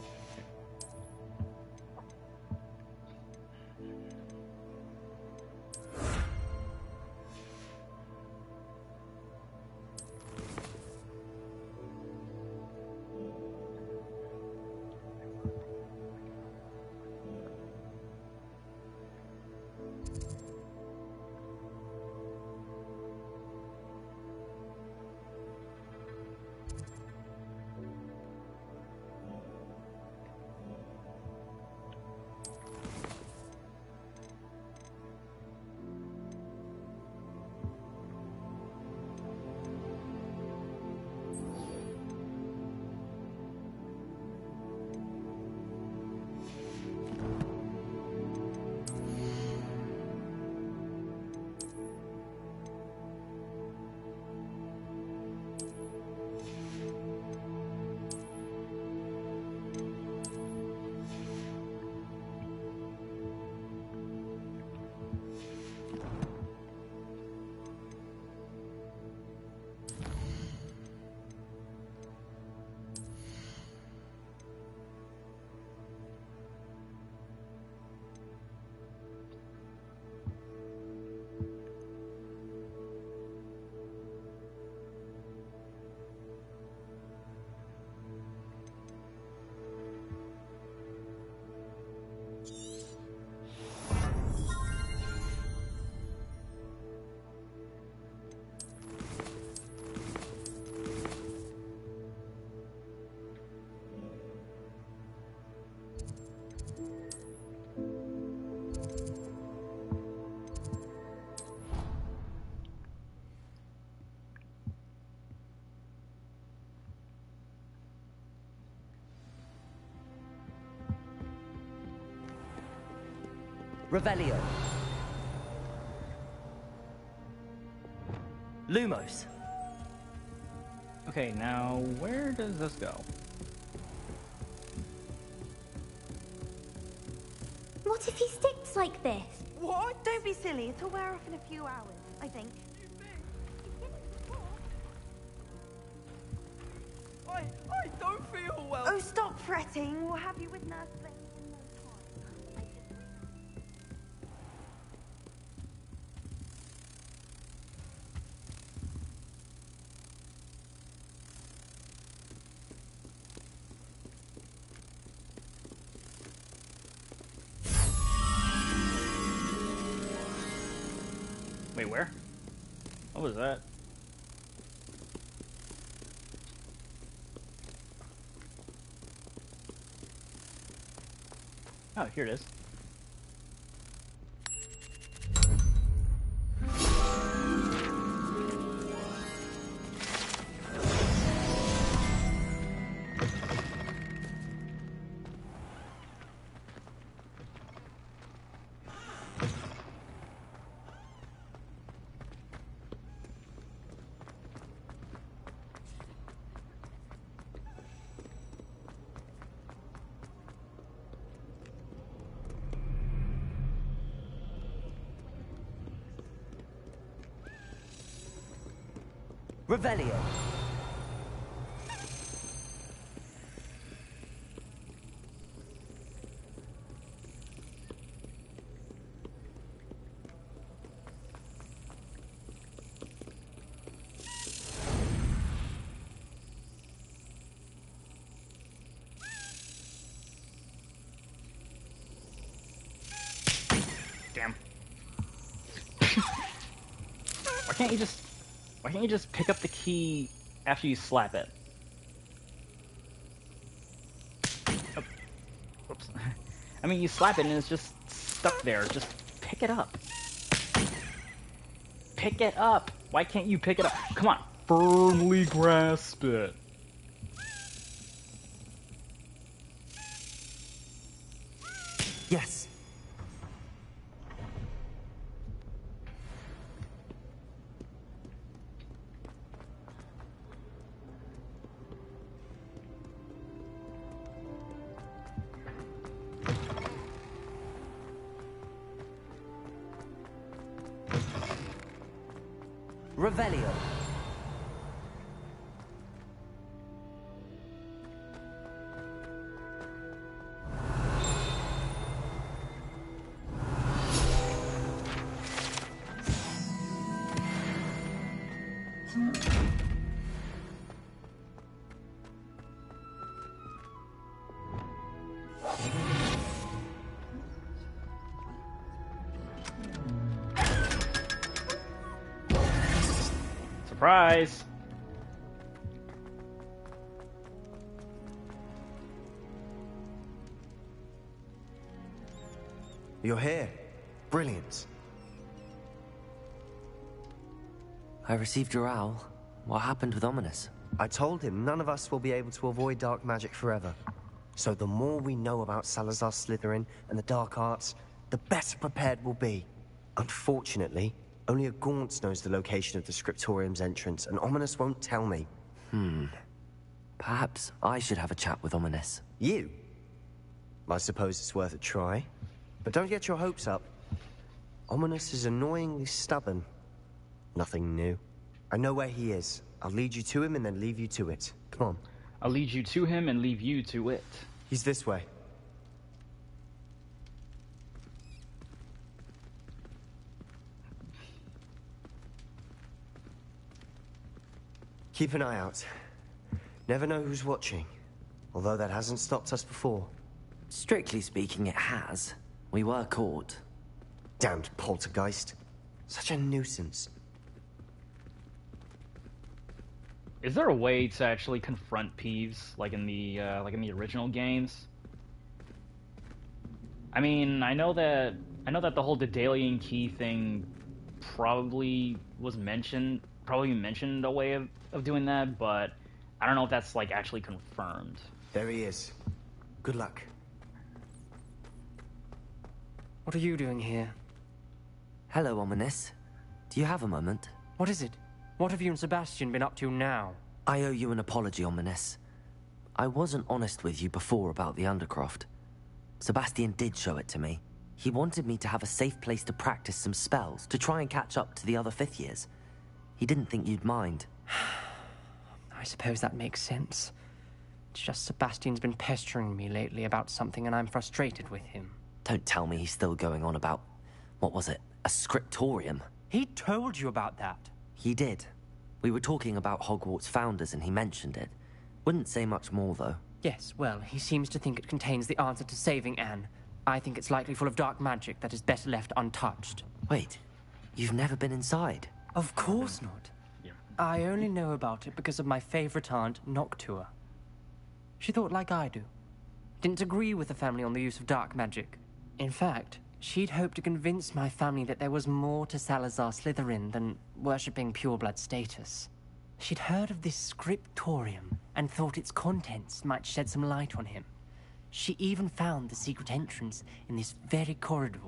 Revelio. Lumos. Okay, now where does this go? What if he sticks like this? What? Don't be silly. It'll wear off in a few hours, I think. I don't feel well. Oh, stop fretting. We'll have you with Nurse Blaine in no time. Wait, where? What was that? Oh, here it is. Revelio. Damn. Why can't you just pick up the key after you slap it? Oh. Whoops. I mean, you slap it and it's just stuck there. Just pick it up. Pick it up. Why can't you pick it up? Come on. Firmly grasp it. Yes. Revelio. Surprise! You're here. Brilliant. I received your owl. What happened with Ominous? I told him none of us will be able to avoid dark magic forever. So the more we know about Salazar Slytherin and the dark arts, the better prepared we'll be. Unfortunately, only a Gaunt knows the location of the Scriptorium's entrance, and Ominous won't tell me. Perhaps I should have a chat with Ominous. You? I suppose it's worth a try. But don't get your hopes up. Ominous is annoyingly stubborn. Nothing new. I know where he is. I'll lead you to him and then leave you to it. Come on. I'll lead you to him and leave you to it. He's this way. Keep an eye out. Never know who's watching. Although that hasn't stopped us before. Strictly speaking, it has. We were caught. Damned poltergeist. Such a nuisance. Is there a way to actually confront Peeves like in the original games? I mean, I know that the whole Daedalian key thing probably mentioned a way of doing that, but I don't know if that's like actually confirmed. There he is. Good luck. What are you doing here? Hello, Ominous. Do you have a moment? What is it? What have you and Sebastian been up to now? I owe you an apology, Ominous. I wasn't honest with you before about the Undercroft. Sebastian did show it to me. He wanted me to have a safe place to practice some spells, to try and catch up to the other 5th years. He didn't think you'd mind. I suppose that makes sense. It's just Sebastian's been pestering me lately about something and I'm frustrated with him. Don't tell me he's still going on about, what was it, a scriptorium? He told you about that. He did. We were talking about Hogwarts founders and he mentioned it. Wouldn't say much more, though. Yes, well, he seems to think it contains the answer to saving Anne. I think it's likely full of dark magic that is better left untouched. Wait, you've never been inside? Of course not. Yeah. I only know about it because of my favorite aunt, Noctua. She thought like I do. Didn't agree with the family on the use of dark magic. In fact, she'd hoped to convince my family that there was more to Salazar Slytherin than worshipping pureblood status. She'd heard of this scriptorium and thought its contents might shed some light on him. She even found the secret entrance in this very corridor.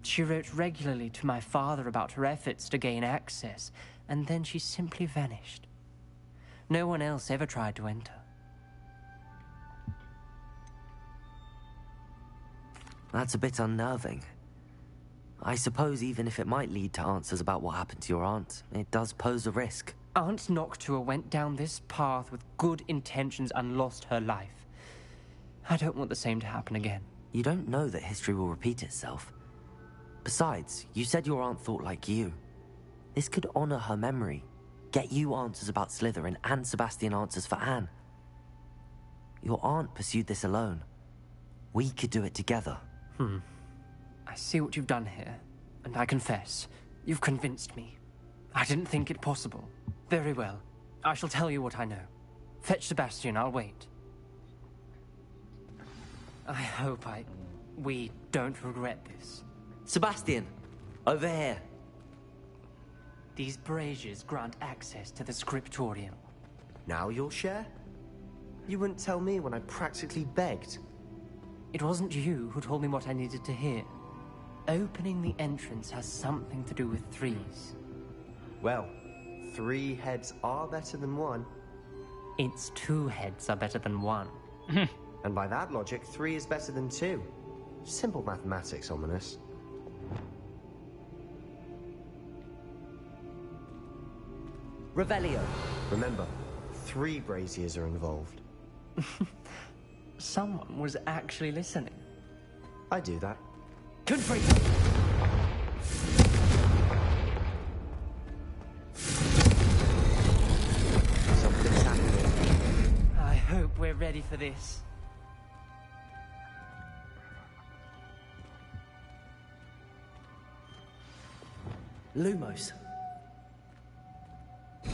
She wrote regularly to my father about her efforts to gain access, and then she simply vanished. No one else ever tried to enter. That's a bit unnerving. I suppose even if it might lead to answers about what happened to your aunt, it does pose a risk. Aunt Noctua went down this path with good intentions and lost her life. I don't want the same to happen again. You don't know that history will repeat itself. Besides, you said your aunt thought like you. This could honor her memory, get you answers about Slytherin and Sebastian answers for Anne. Your aunt pursued this alone. We could do it together. I see what you've done here, and I confess, you've convinced me. I didn't think it possible. Very well. I shall tell you what I know. Fetch Sebastian, I'll wait. I hope we don't regret this. Sebastian, over here. These braziers grant access to the scriptorium. Now you'll share? You wouldn't tell me when I practically begged. It wasn't you who told me what I needed to hear. Opening the entrance has something to do with threes. Well, 3 heads are better than 1. It's 2 heads are better than 1. And by that logic, 3 is better than 2. Simple mathematics, Ominous. Revelio. Remember, 3 braziers are involved. Someone was actually listening. I do that. Confront. Something's happening. I hope we're ready for this. Lumos. You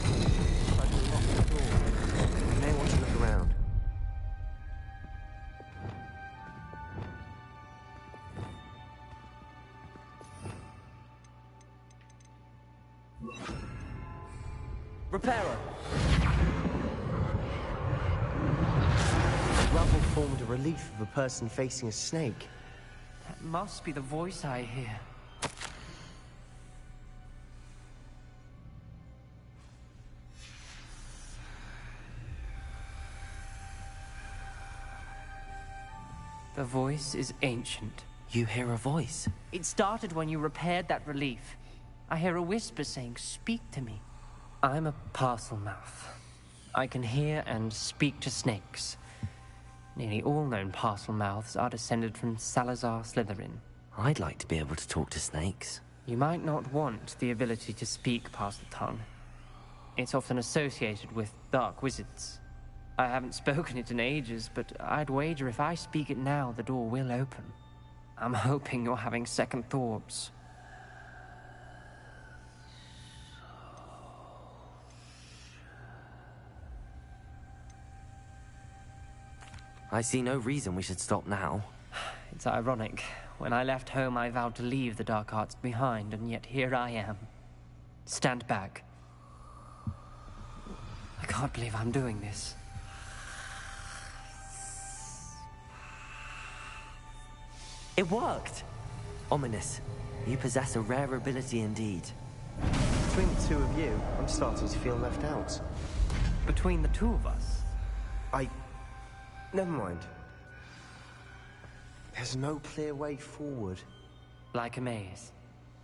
may want to look around. Reparo. Rubble formed a relief of a person facing a snake. That must be the voice I hear. The voice is ancient. You hear a voice? It started when you repaired that relief. I hear a whisper saying, "Speak to me." I'm a parcel mouth. I can hear and speak to snakes. Nearly all known parcel mouths are descended from Salazar Slytherin. I'd like to be able to talk to snakes. You might not want the ability to speak past the tongue. It's often associated with dark wizards. I haven't spoken it in ages, but I'd wager if I speak it now, the door will open. I'm hoping you're having second thoughts. I see no reason we should stop now. It's ironic. When I left home, I vowed to leave the dark arts behind, and yet here I am. Stand back. I can't believe I'm doing this. It worked! Ominous, you possess a rare ability indeed. Between the two of you, I'm starting to feel left out. Between the two of us? Never mind. There's no clear way forward. Like a maze.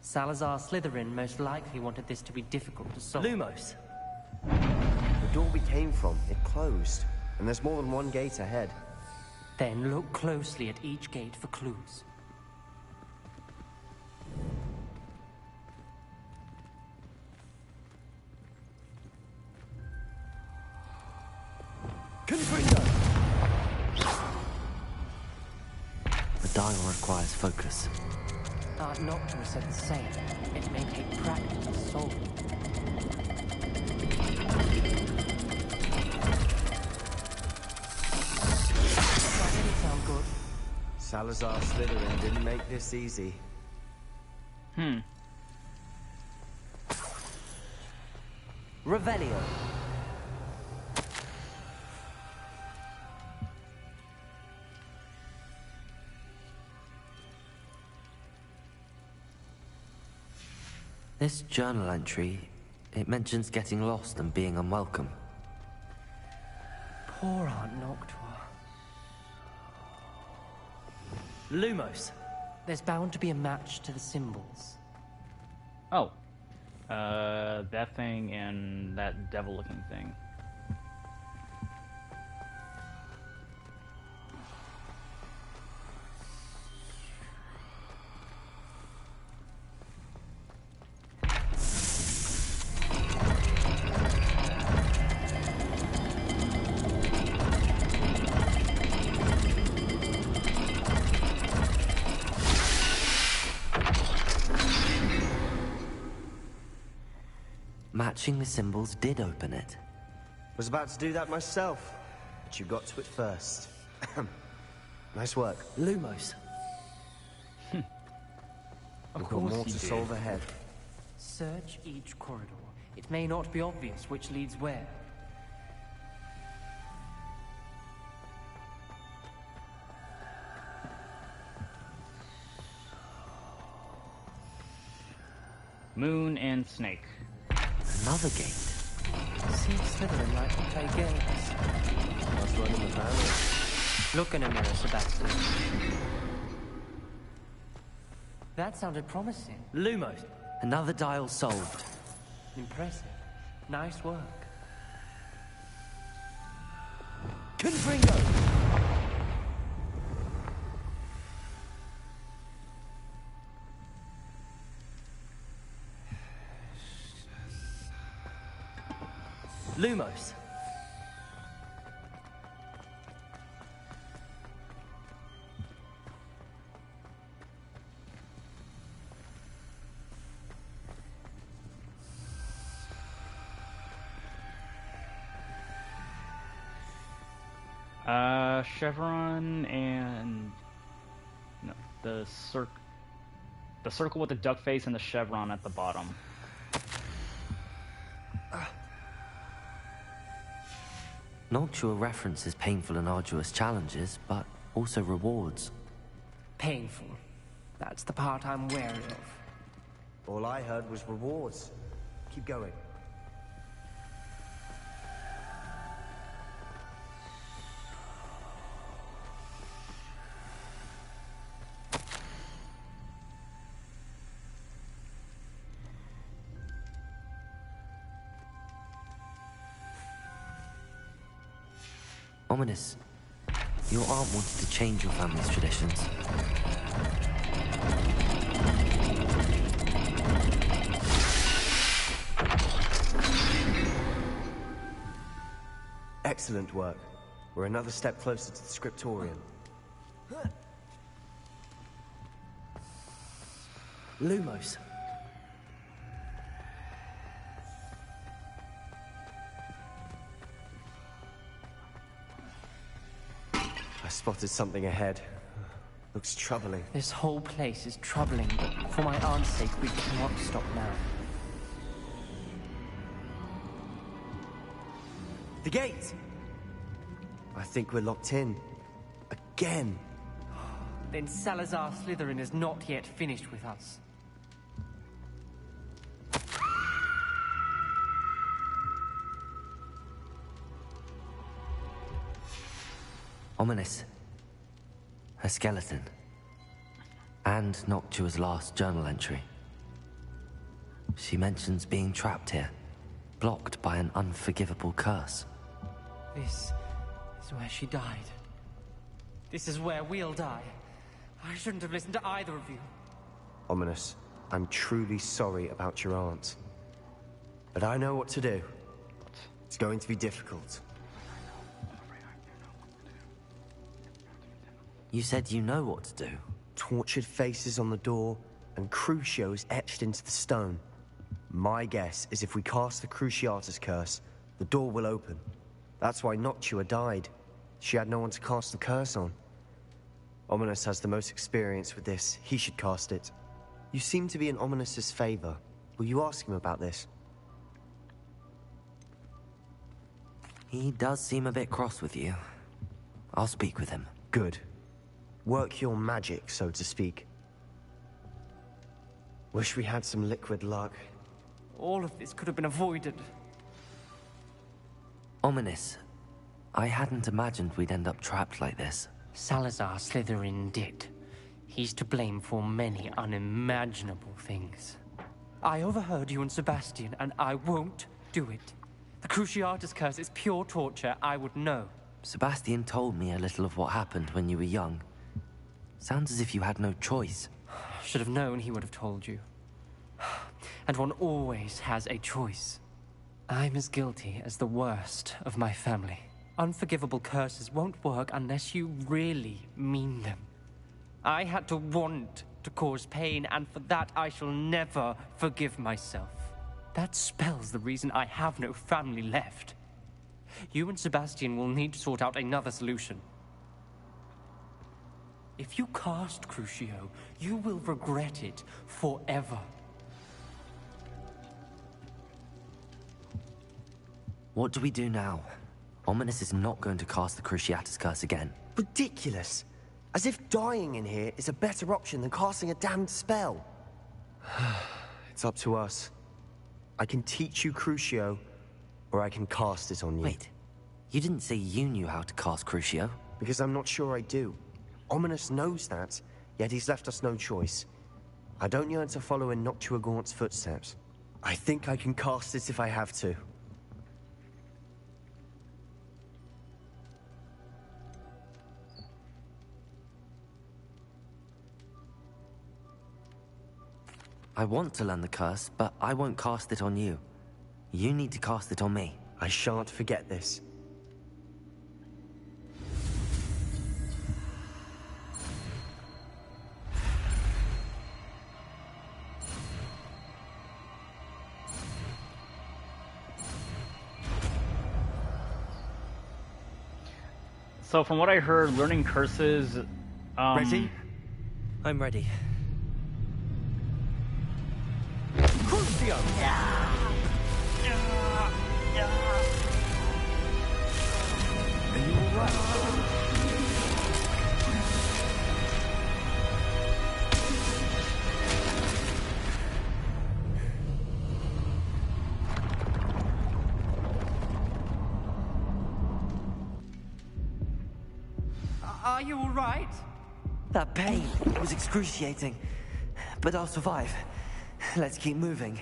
Salazar Slytherin most likely wanted this to be difficult to solve. Lumos! The door we came from, it closed. And there's more than one gate ahead. Then look closely at each gate for clues. The dial requires focus. Aunt Noctua said the same. It may take practice to solve it. That didn't sound good. Salazar Slytherin didn't make this easy. Revelio. This journal entry, it mentions getting lost and being unwelcome. Poor Aunt Noctua. Lumos. There's bound to be a match to the symbols. Oh. That thing and that devil-looking thing. Matching the symbols did open it. Was about to do that myself, but you got to it first. Nice work. Lumos. We've got more to solve ahead. Search each corridor. It may not be obvious which leads where. Moon and snake. Another gate. Seems Slytherin like to play games. That's one in the family. Look in a mirror, Sebastian. That sounded promising. Lumos. Another dial solved. Impressive. Nice work. Confringo! Lumos. Chevron and no, the circle with the duck face and the chevron at the bottom. Noctua references painful and arduous challenges, but also rewards. Painful. That's the part I'm wary of. All I heard was rewards. Keep going. Ominous, your aunt wanted to change your family's traditions. Excellent work. We're another step closer to the scriptorium. Lumos. I spotted something ahead. Looks troubling. This whole place is troubling, but for my aunt's sake, we cannot stop now. The gate! I think we're locked in. Again. then Salazar Slytherin is not yet finished with us. Ominous. A skeleton. And Noctua's last journal entry. She mentions being trapped here, blocked by an unforgivable curse. This is where she died. This is where we'll die. I shouldn't have listened to either of you. Ominous, I'm truly sorry about your aunt. But I know what to do. It's going to be difficult. You said you know what to do. Tortured faces on the door, and Crucios etched into the stone. My guess is if we cast the Cruciatus curse, the door will open. That's why Noctua died. She had no one to cast the curse on. Ominous has the most experience with this. He should cast it. You seem to be in Ominous's favor. Will you ask him about this? He does seem a bit cross with you. I'll speak with him. Good. Work your magic, so to speak. Wish we had some liquid luck. All of this could have been avoided. Ominous. I hadn't imagined we'd end up trapped like this. Salazar Slytherin did. He's to blame for many unimaginable things. I overheard you and Sebastian, and I won't do it. The Cruciatus curse is pure torture. I would know. Sebastian told me a little of what happened when you were young. Sounds as if you had no choice. Should have known he would have told you. And one always has a choice. I'm as guilty as the worst of my family. Unforgivable curses won't work unless you really mean them. I had to want to cause pain, and for that I shall never forgive myself. That spells the reason I have no family left. You and Sebastian will need to sort out another solution. If you cast Crucio, you will regret it forever. What do we do now? Ominous is not going to cast the Cruciatus curse again. Ridiculous! As if dying in here is a better option than casting a damned spell. It's up to us. I can teach you Crucio, or I can cast it on you. Wait, you didn't say you knew how to cast Crucio? Because I'm not sure I do. Ominous knows that, yet he's left us no choice. I don't yearn to follow in Noctua Gaunt's footsteps. I think I can cast it if I have to. I want to learn the curse, but I won't cast it on you. You need to cast it on me. I shan't forget this. So from what I heard, learning curses... Ready? I'm ready. Crucio! Are you alright? Are you all right? That pain was excruciating, but I'll survive. Let's keep moving.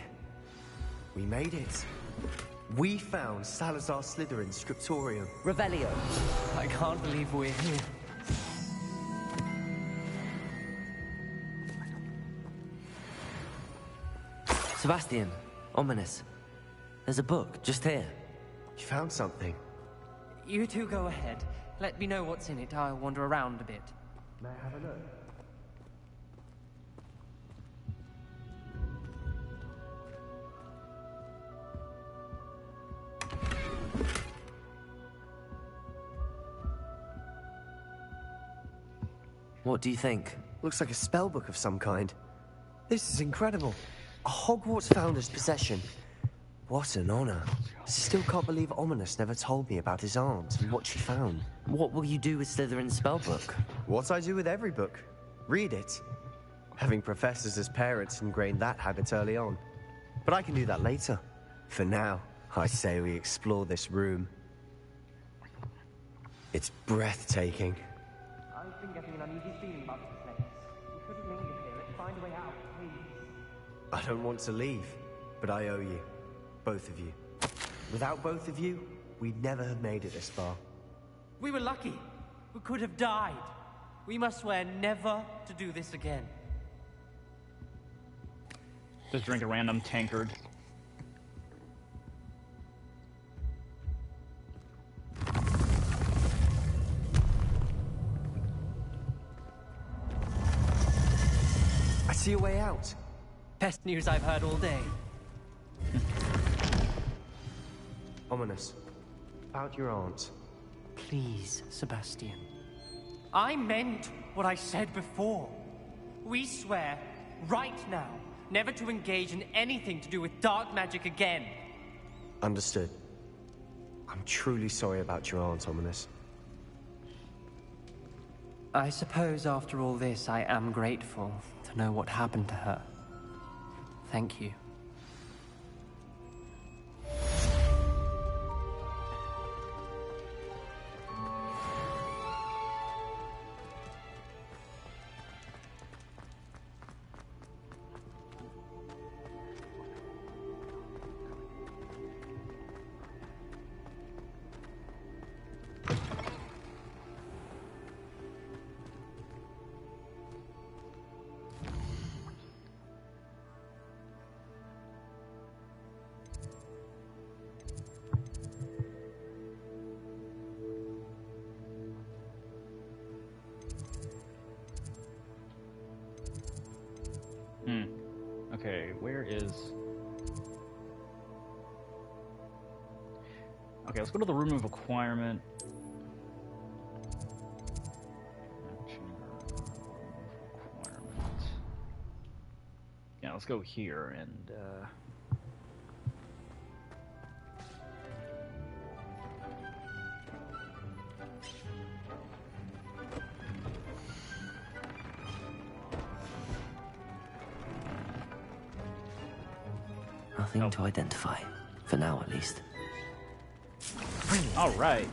We made it. We found Salazar Slytherin's scriptorium. Revelio. I can't believe we're here. Sebastian, Ominous. There's a book just here. You found something? You two go ahead. Let me know what's in it. I'll wander around a bit. May I have a look? What do you think? Looks like a spell book of some kind. This is incredible. A Hogwarts founder's possession. What an honor. I still can't believe Ominous never told me about his aunt and what she found. What will you do with Slytherin's spellbook? What I do with every book. Read it. Having professors as parents ingrained that habit early on. But I can do that later. For now, I say we explore this room. It's breathtaking. I've been getting an uneasy feeling about this place. We couldn't linger here. Let's find a way out, please. I don't want to leave, but I owe you. Both of you. Without both of you, we'd never have made it this far. We were lucky. We could have died. We must swear never to do this again. Just drink a random tankard. I see a way out. Best news I've heard all day. Ominous. About your aunt. Please, Sebastian. I meant what I said before. We swear, right now, never to engage in anything to do with dark magic again. Understood. I'm truly sorry about your aunt, Ominous. I suppose after all this, I am grateful to know what happened to her. Thank you. Okay, where is... Okay, let's go to the room of acquirement. Yeah, let's go here and Nothing to identify. For now, at least. all right.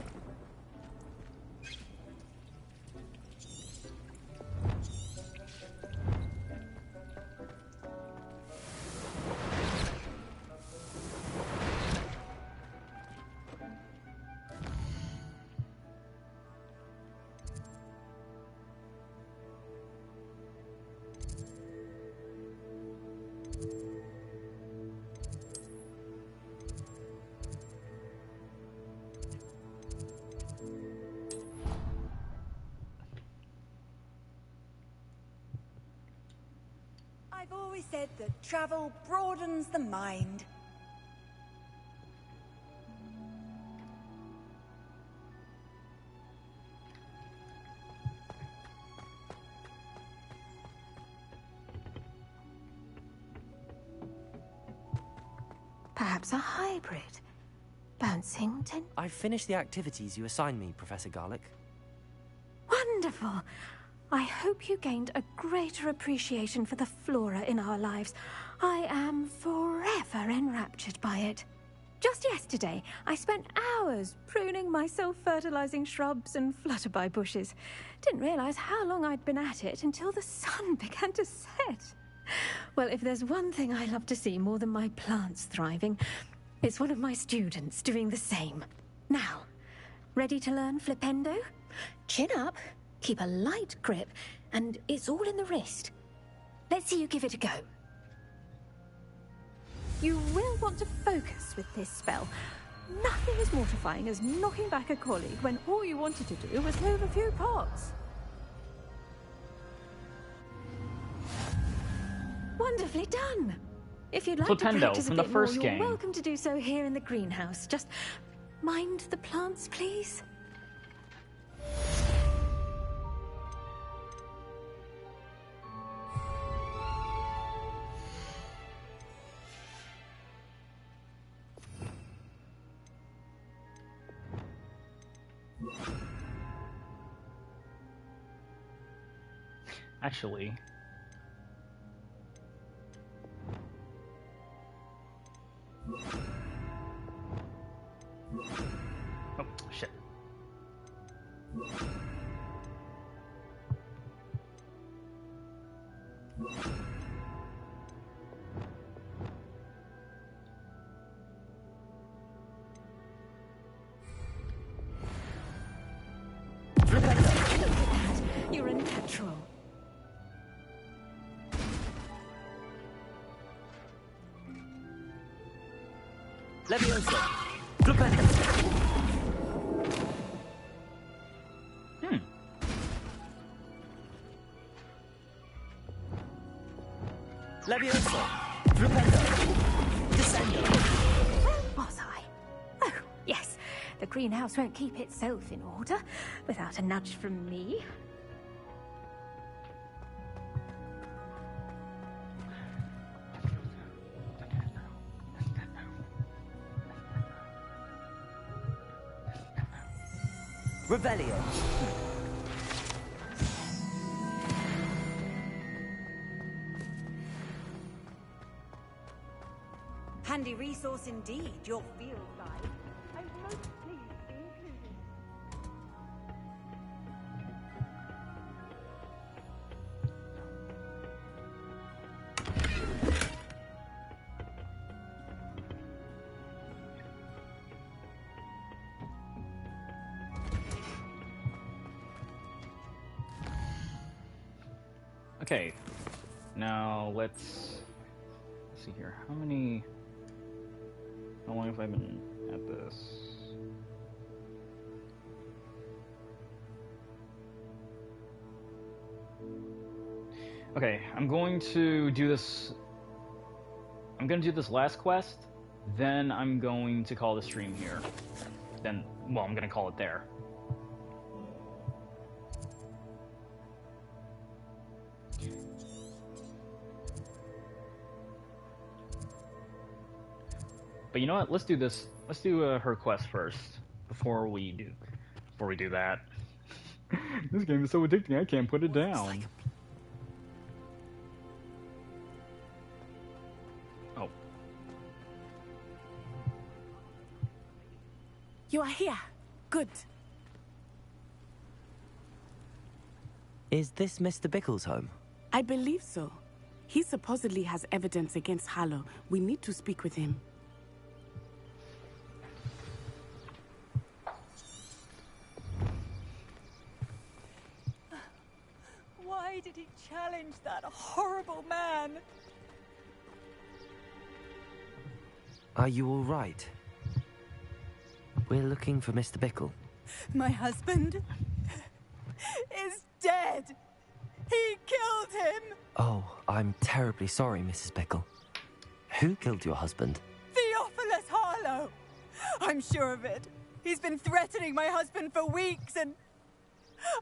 I've always said that travel broadens the mind. Perhaps a hybrid. Bouncing to... I've finished the activities you assigned me, Professor Garlick. Wonderful! I hope you gained a greater appreciation for the flora in our lives. I am forever enraptured by it. Just yesterday, I spent hours pruning my self-fertilizing shrubs and flutterby bushes. Didn't realize how long I'd been at it until the sun began to set. Well, if there's one thing I love to see more than my plants thriving, it's one of my students doing the same. Now, ready to learn flipendo? Chin up, keep a light grip, and it's all in the wrist. Let's see you give it a go. You will want to focus with this spell. Nothing as mortifying as knocking back a colleague when all you wanted to do was move a few pots. Wonderfully done. If you'd like to Flipendo practice a from the bit more, first you're game. welcome to do so here in the greenhouse. Just mind the plants, please. Actually... Oh, shit. You're a natural. Leviosa! Flipendo! Leviosa! Flipendo! Descendo! Was I? Oh, yes. The greenhouse won't keep itself in order without a nudge from me. Revelio! Handy resource indeed, your field guide. I'm most pleased to be included. Okay, now let's see here. How long have I been at this? Okay, I'm going to do this last quest, then I'm going to call the stream here. Then, well, I'm gonna call it there. But you know what? Let's do this. Let's do her quest first before we do that. This game is so addicting. I can't put it down. Oh. You are here. Good. Is this Mr. Bickle's home? I believe so. He supposedly has evidence against Harlow. We need to speak with him. Why did he challenge that horrible man? Are you all right? We're looking for Mr. Bickle. My husband is dead. He killed him. Oh, I'm terribly sorry, Mrs. Bickle. Who killed your husband? Theophilus Harlow. I'm sure of it. He's been threatening my husband for weeks and...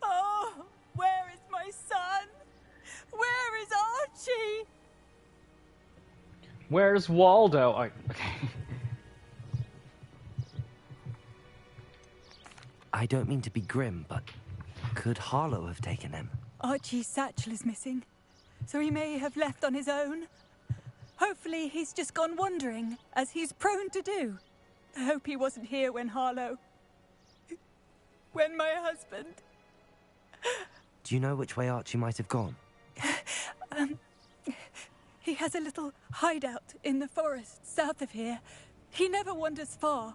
Oh, where is my son? Where is Archie? Where's Waldo? Okay. I don't mean to be grim, but could Harlow have taken him? Archie's satchel is missing, so he may have left on his own. Hopefully he's just gone wandering, as he's prone to do. I hope he wasn't here when when my husband... Do you know which way Archie might have gone? He has a little hideout in the forest south of here. He never wanders far.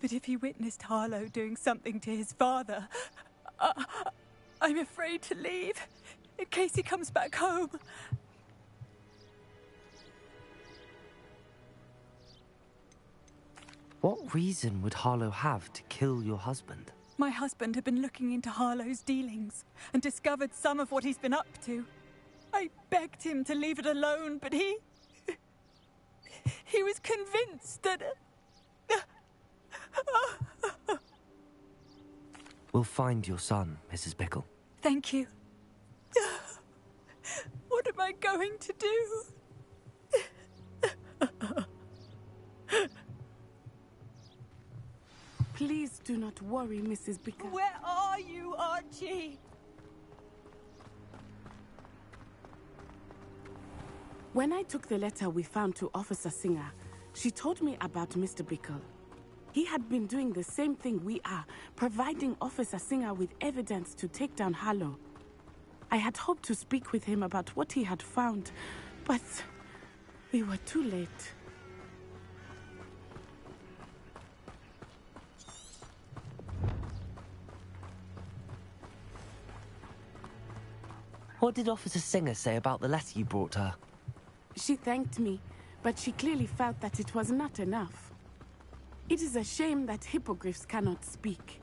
But if he witnessed Harlow doing something to his father, I'm afraid to leave, in case he comes back home. What reason would Harlow have to kill your husband? My husband had been looking into Harlow's dealings and discovered some of what he's been up to. I begged him to leave it alone, but he was convinced that... We'll find your son, Mrs. Bickle. Thank you. What am I going to do? Please do not worry, Mrs. Bickle. Where are you, Archie? When I took the letter we found to Officer Singer, she told me about Mr. Bickle. He had been doing the same thing we are, providing Officer Singer with evidence to take down Harlow. I had hoped to speak with him about what he had found, but we were too late. What did Officer Singer say about the letter you brought her? She thanked me, but she clearly felt that it was not enough. It is a shame that hippogriffs cannot speak.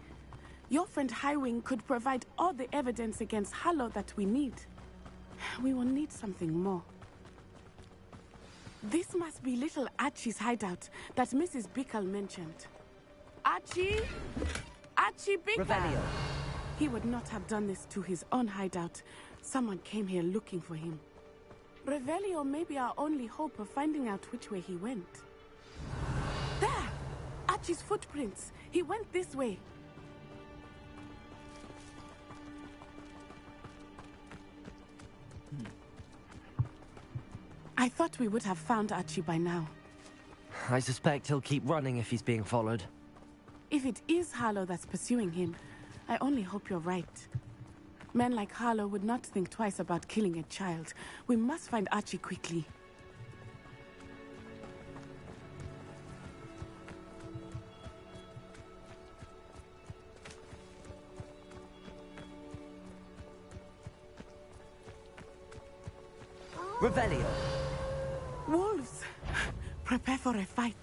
Your friend Highwing could provide all the evidence against Harlow that we need. We will need something more. This must be little Archie's hideout that Mrs. Bickle mentioned. Archie? Archie Bickle! Revelio. He would not have done this to his own hideout. Someone came here looking for him. Revelio may be our only hope of finding out which way he went. There! Archie's footprints. He went this way. I thought we would have found Archie by now. I suspect he'll keep running if he's being followed. If it is Harlow that's pursuing him, I only hope you're right. Men like Harlow would not think twice about killing a child. We must find Archie quickly. Revelio. Wolves! Prepare for a fight.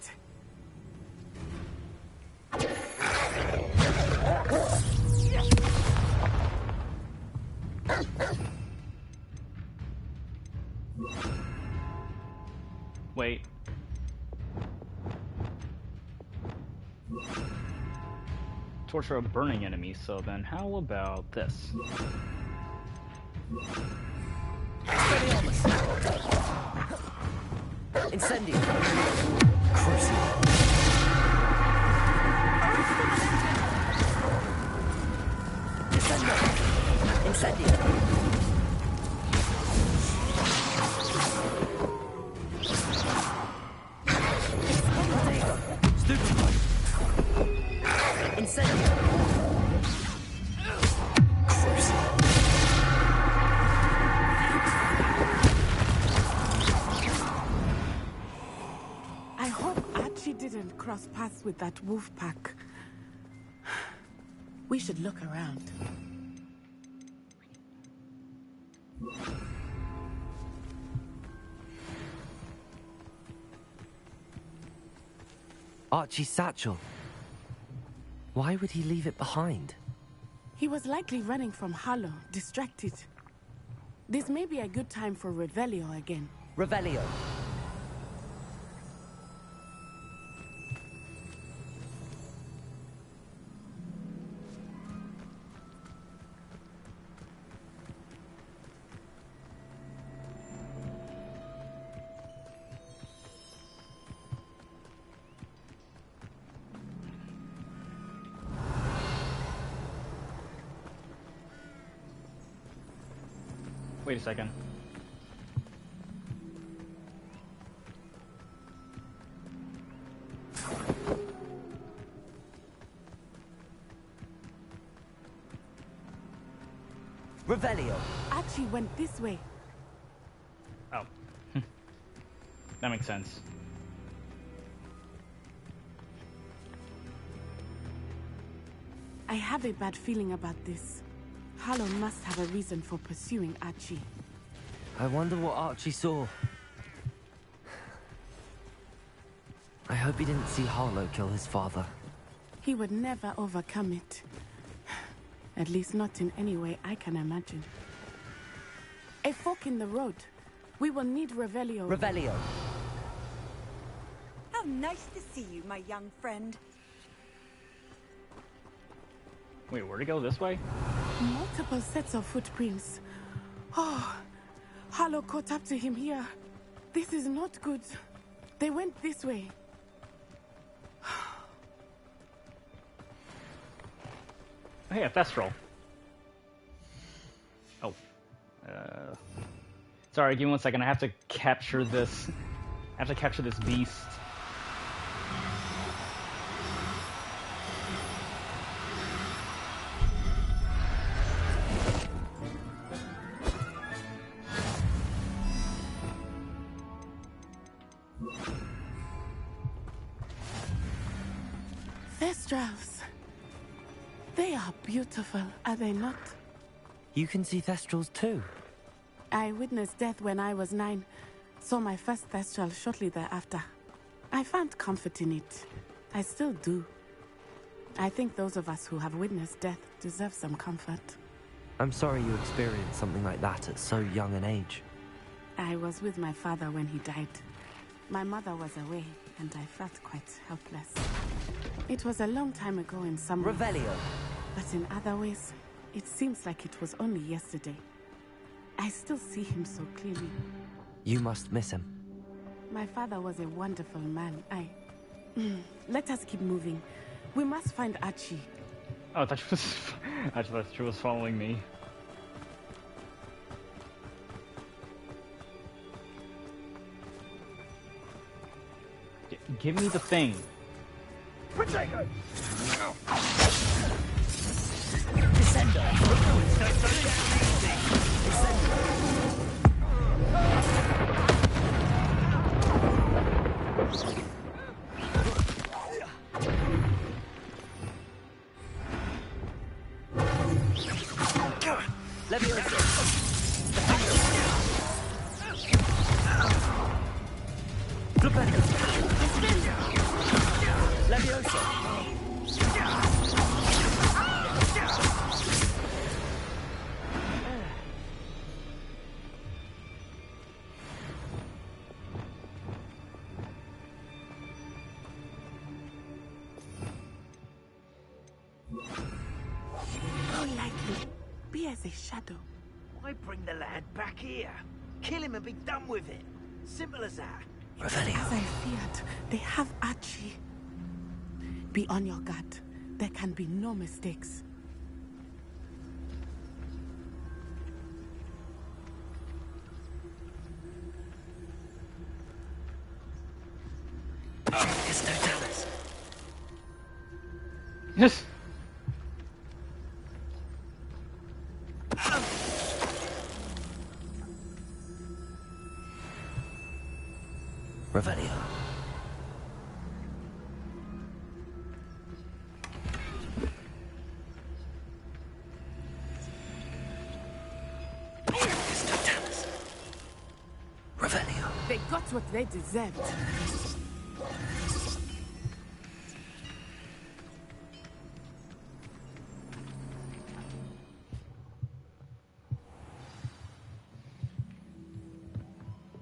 Wait. Torture a burning enemy, so then how about this? Incendio. Incendio. Incendio. I hope Archie didn't cross paths with that wolf pack. We should look around. Archie's satchel. Why would he leave it behind? He was likely running from Harlow, distracted. This may be a good time for Revelio again. Revelio. Wait a second. Revelio. Archie went this way. Oh. That makes sense. I have a bad feeling about this. Harlow must have a reason for pursuing Archie. I wonder what Archie saw. I hope he didn't see Harlow kill his father. He would never overcome it. At least not in any way I can imagine. A fork in the road. We will need Revelio. Revelio. How nice to see you, my young friend. Wait, where'd it go? This way? Multiple sets of footprints. Oh, Harlow caught up to him here. This is not good. They went this way. Hey, a Thestral. Oh. Sorry, give me 1 second. I have to capture this. I have to capture this beast. Thestrals. They are beautiful, are they not? You can see Thestrals too. I witnessed death when I was 9. Saw my first Thestral shortly thereafter. I found comfort in it. I still do. I think those of us who have witnessed death deserve some comfort. I'm sorry you experienced something like that at so young an age. I was with my father when he died. My mother was away, and I felt quite helpless. It was a long time ago in some ways. Revelio. But in other ways, it seems like it was only yesterday. I still see him so clearly. You must miss him. My father was a wonderful man. Let us keep moving. We must find Archie. Oh, I thought she was following me. Give me the thing. Potato! Be as a shadow. Why bring the lad back here? Kill him and be done with it. Simple as that. As I feared, they have Archie. Be on your guard. There can be no mistakes. It's no Dallas. Yes. Revelio. Revelio. They got what they deserved.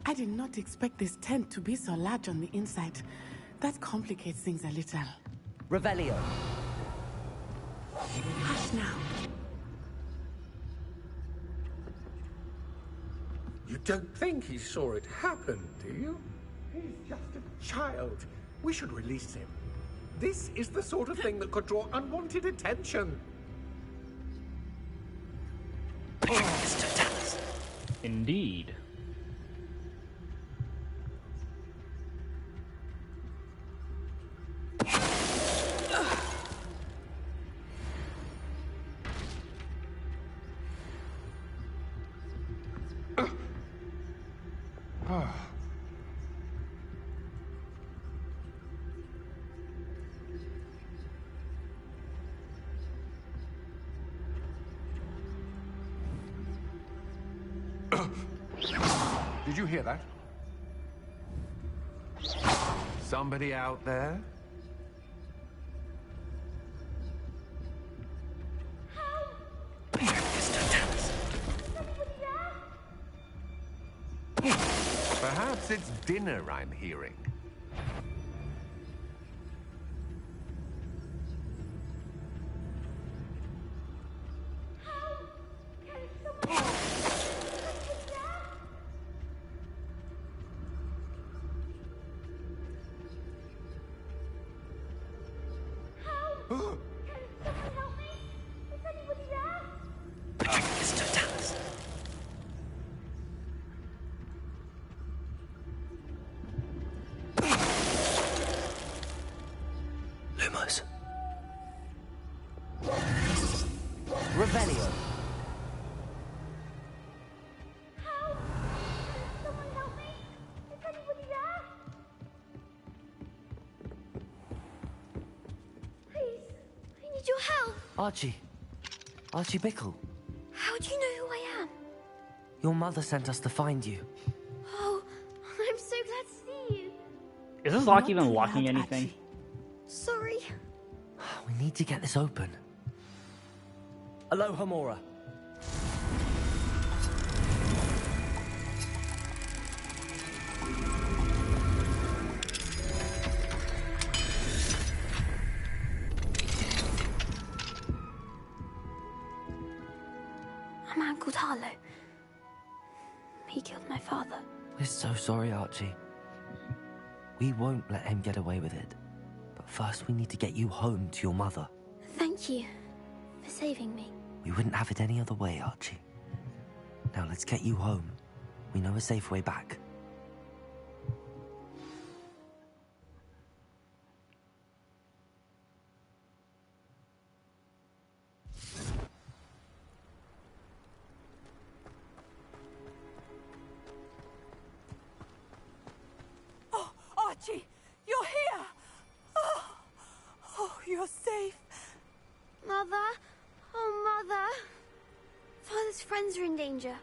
I did not expect this tent to be so large on the inside. That complicates things a little. Revelio. Hush now. You don't think he saw it happen, do you? He's just a child. We should release him. This is the sort of thing that could draw unwanted attention. Indeed. Did you hear that? Somebody out there? Perhaps it's dinner I'm hearing. Revelio. Help! Someone help me! Is anybody there? Please, I need your help. Archie. Archie Bickle. How do you know who I am? Your mother sent us to find you. Oh, I'm so glad to see you. Is this lock even locking anything? Sorry. We need to get this open. Alohomora. A man called Harlow. He killed my father. We're so sorry, Archie. We won't let him get away with it. But first we need to get you home to your mother. Thank you for saving me. We wouldn't have it any other way, Archie. Now let's get you home. We know a safe way back. Oh, Archie, you're here! Oh, you're safe. Mother? Oh, Mother. Father's friends are in danger.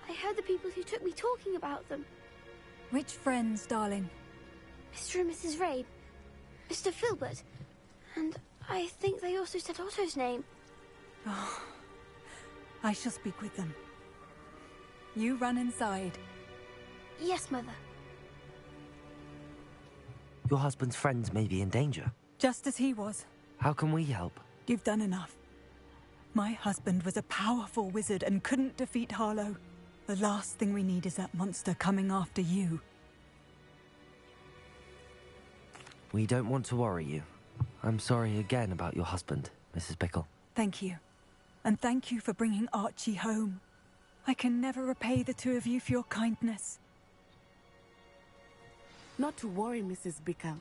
I heard the people who took me talking about them. Which friends, darling? Mr. and Mrs. Rabe. Mr. Filbert. And I think they also said Otto's name. Oh, I shall speak with them. You run inside. Yes, Mother. Your husband's friends may be in danger. Just as he was. How can we help? You've done enough. My husband was a powerful wizard and couldn't defeat Harlow. The last thing we need is that monster coming after you. We don't want to worry you. I'm sorry again about your husband, Mrs. Bickle. Thank you. And thank you for bringing Archie home. I can never repay the two of you for your kindness. Not to worry, Mrs. Bickle.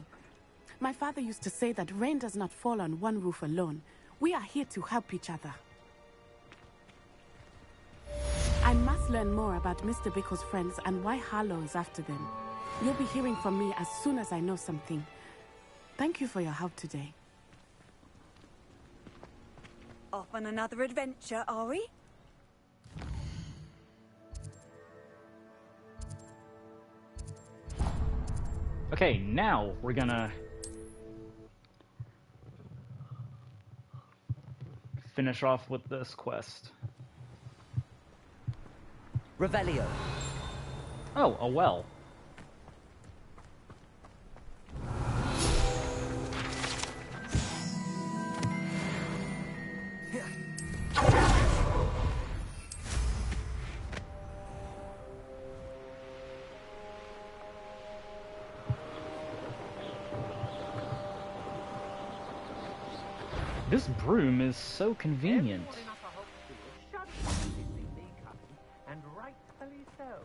My father used to say that rain does not fall on one roof alone. We are here to help each other. I must learn more about Mr. Bickle's friends and why Harlow is after them. You'll be hearing from me as soon as I know something. Thank you for your help today. Off on another adventure, are we? Okay, now we're gonna finish off with this quest. Revelio. Oh, a well. This broom is so convenient. And rightfully so.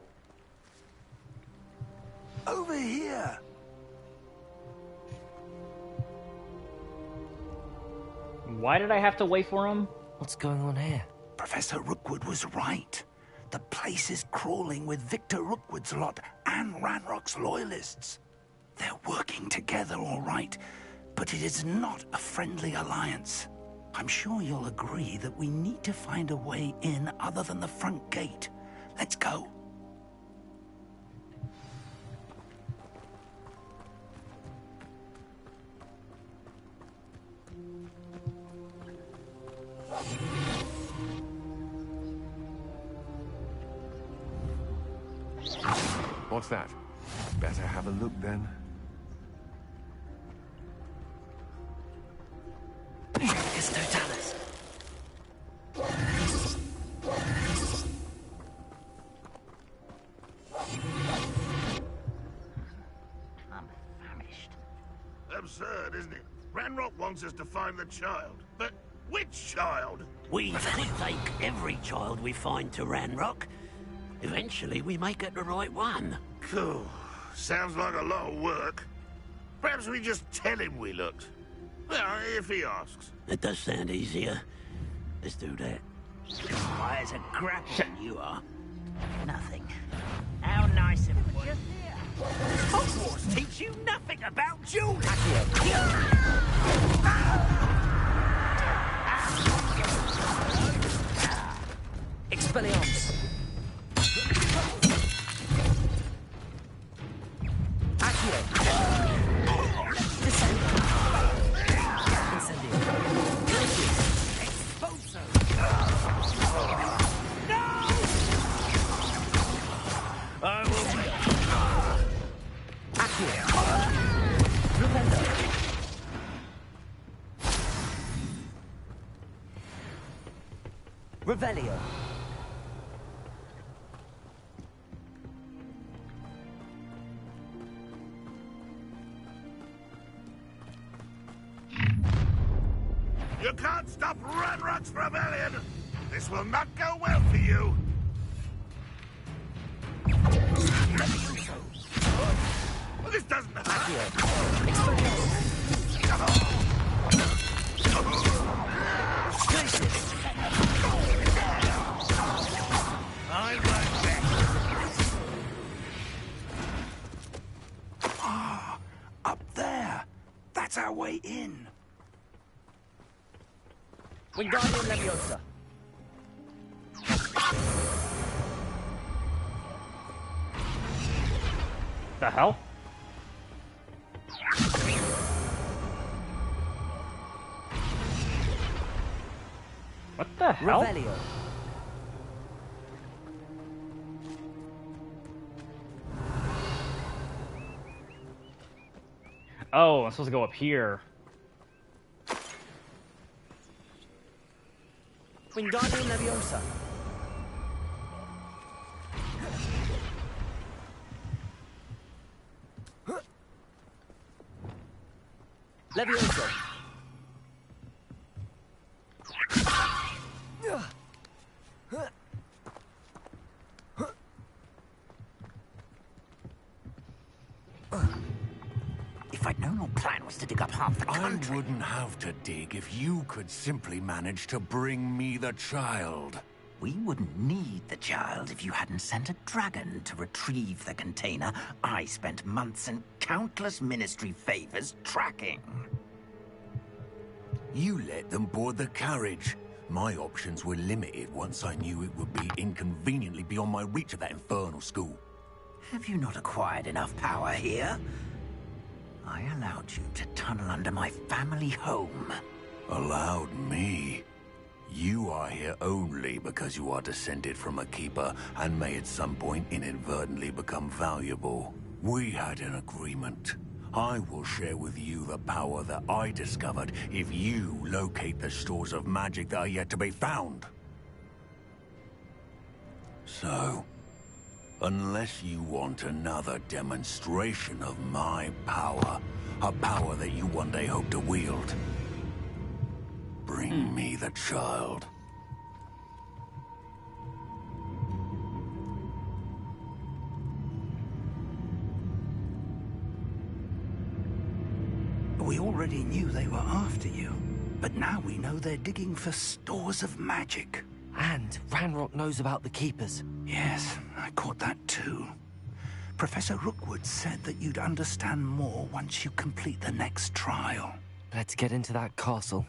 Over here! Why did I have to wait for him? What's going on here? Professor Rookwood was right. The place is crawling with Victor Rookwood's lot and Ranrock's loyalists. They're working together, all right, but it is not a friendly alliance. I'm sure you'll agree that we need to find a way in other than the front gate. Let's go. What's that? Better have a look then. It's Totalis. I'm famished. Absurd, isn't it? Ranrock wants us to find the child. But which child? We could take every child we find to Ranrock. Eventually, we may get the right one. Cool. Sounds like a lot of work. Perhaps we just tell him we looked. Well, if he asks. It does sound easier. Let's do that. Why, it's a grappling you are. Nothing. How nice of it was. Hogwarts teach you nothing about dueling. Expelliarmus. Accio. Incendio. Expulso. I will. Accio. Rependo. Revelio. You can't stop Ranrock's rebellion! This will not go well for you! Well, this doesn't Up there. That's our way in. Wingardium Leviosa. The hell? What the hell? Revelio. Oh, I'm supposed to go up here. Wingardium Leviosa. Leviosa. If I'd known your plan was to dig up half the country... I wouldn't have to dig if you could simply manage to bring me the child. We wouldn't need the child if you hadn't sent a dragon to retrieve the container I spent months and countless ministry favors tracking. You let them board the carriage. My options were limited once I knew it would be inconveniently beyond my reach of that infernal school. Have you not acquired enough power here? I allowed you to tunnel under my family home. Allowed me? You are here only because you are descended from a keeper and may at some point inadvertently become valuable. We had an agreement. I will share with you the power that I discovered if you locate the stores of magic that are yet to be found. So, unless you want another demonstration of my power, a power that you one day hope to wield, bring me the child. We already knew they were after you, but now we know they're digging for stores of magic. And Ranrock knows about the Keepers. Yes, I caught that too. Professor Rookwood said that you'd understand more once you complete the next trial. Let's get into that castle.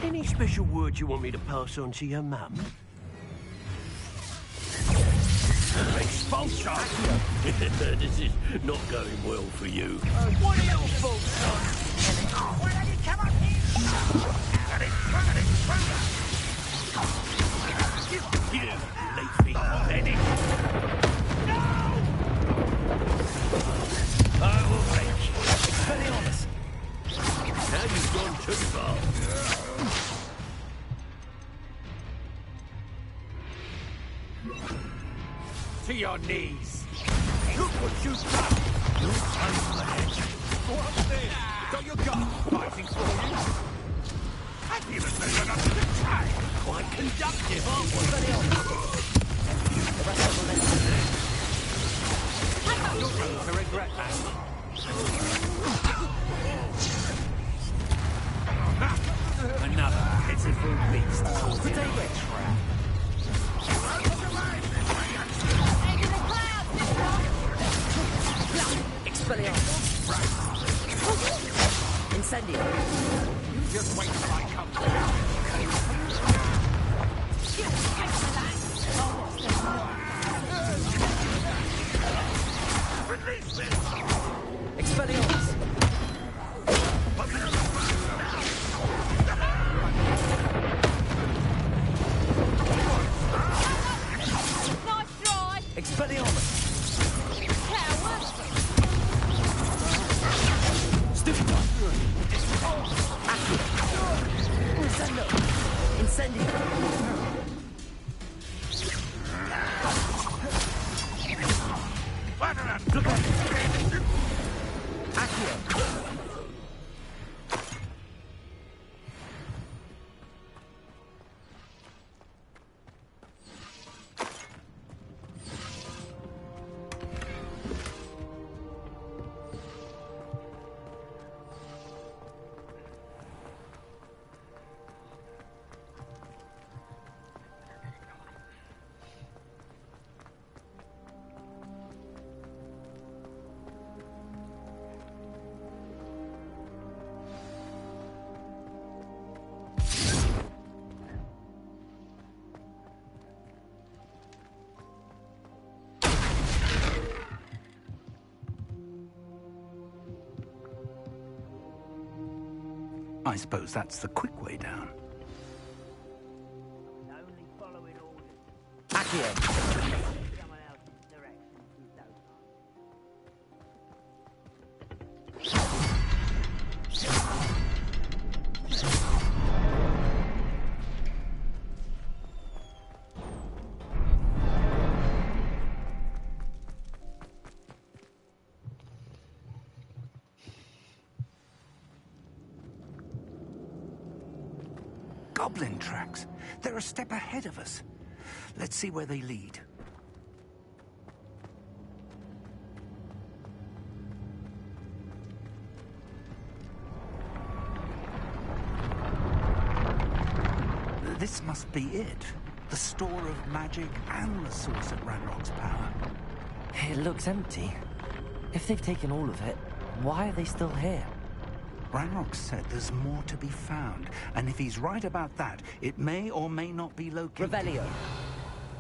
Any special word you want me to pass on to your mum? Expulsion! This is not going well for you. What are your faults, son? Why don't you come up here? You leafy medic. No! I will make you. Expelliarmus. Now you've gone too far. To your knees. Look what you've done. You're over the head. What's this? Got your gun fighting for you? I've even measured up to the time. Quite conductive, aren't we? Incendio! You just wait till I come down. Release me! Expelliarmus! Nice try! Expelliarmus! Coward! Stupid one! Incendio! Incendio! Accio! I suppose that's the quick way down. Only following orders. Accio! Someone else's direction is no Goblin tracks. They're a step ahead of us. Let's see where they lead. This must be it. The store of magic and the source of Ranrock's power. It looks empty. If they've taken all of it, why are they still here? Ranrock said there's more to be found, and if he's right about that, it may or may not be located. Revelio.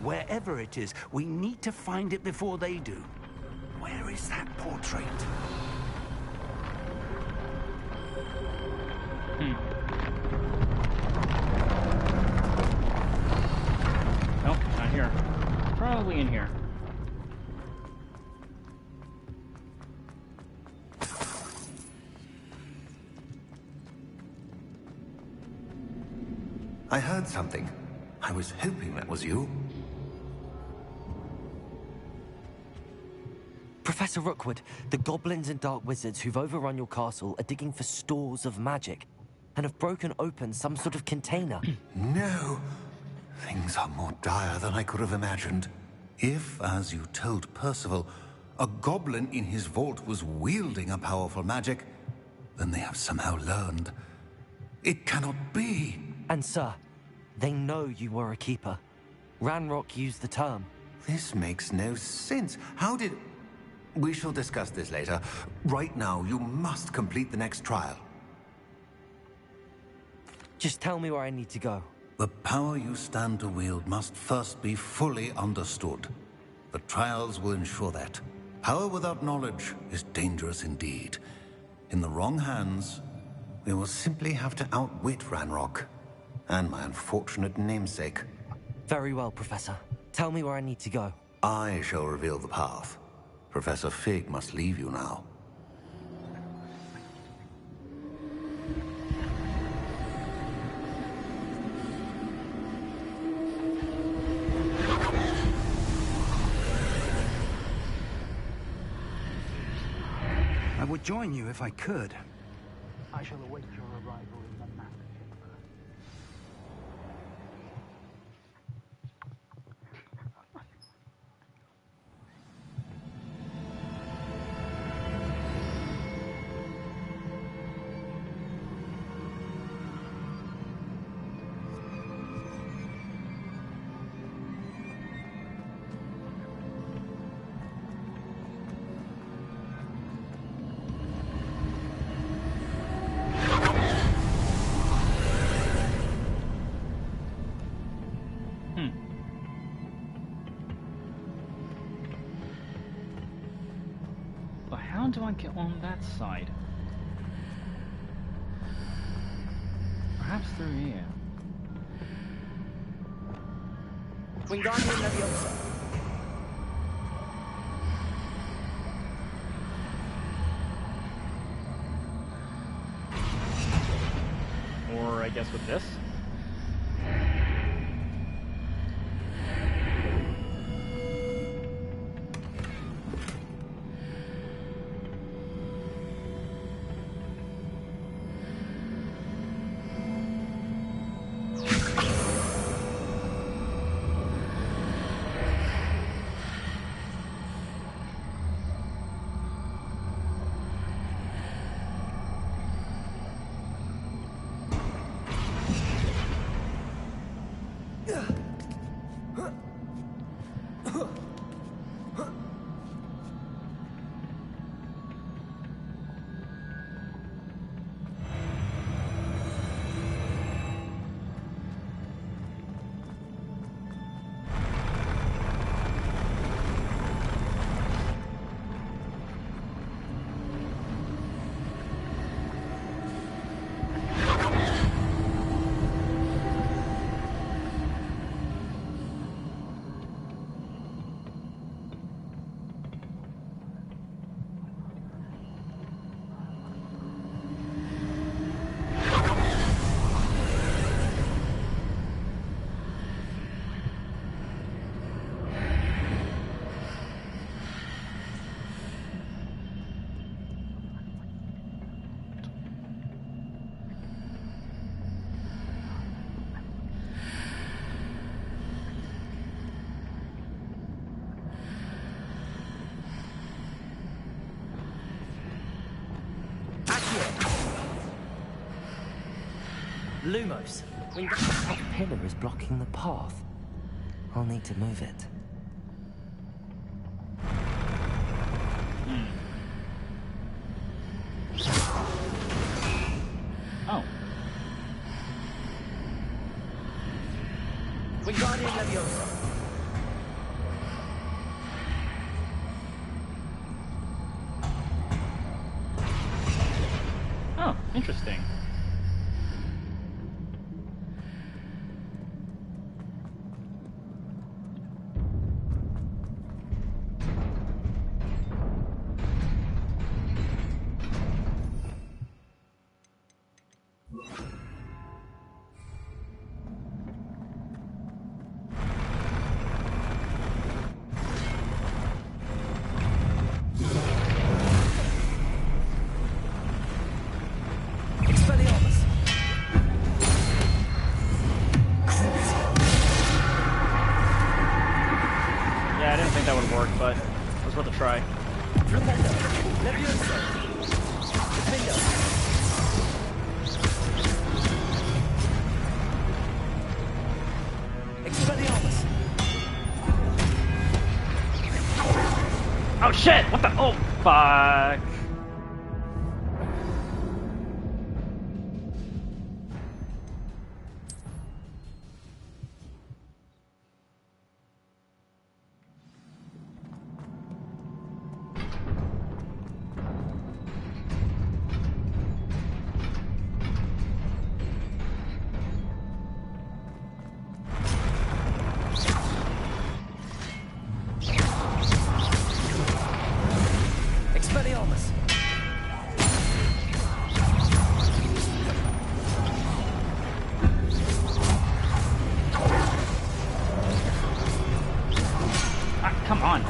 Wherever it is, we need to find it before they do. Where is that portrait? Nope, not here. Probably in here. I heard something. I was hoping that was you. Professor Rookwood, the goblins and dark wizards who've overrun your castle are digging for stores of magic and have broken open some sort of container. No. Things are more dire than I could have imagined. If, as you told Percival, a goblin in his vault was wielding a powerful magic, then they have somehow learned. It cannot be. And sir, they know you were a keeper. Ranrock used the term. This makes no sense. How did... We shall discuss this later. Right now, you must complete the next trial. Just tell me where I need to go. The power you stand to wield must first be fully understood. The trials will ensure that. Power without knowledge is dangerous indeed. In the wrong hands, we will simply have to outwit Ranrock and my unfortunate namesake. Very well, Professor. Tell me where I need to go. I shall reveal the path. Professor Fig must leave you now. I would join you if I could. I shall await your arrival in the map chamber. do I get on that side? Perhaps through here. Wingardium Leviosa. Or I guess with this? Lumos. That pillar is blocking the path. I'll need to move it. Oh. Wingardium Leviosa. Oh, interesting. But it was worth a try. Oh shit! What the? Oh fuck! Come on.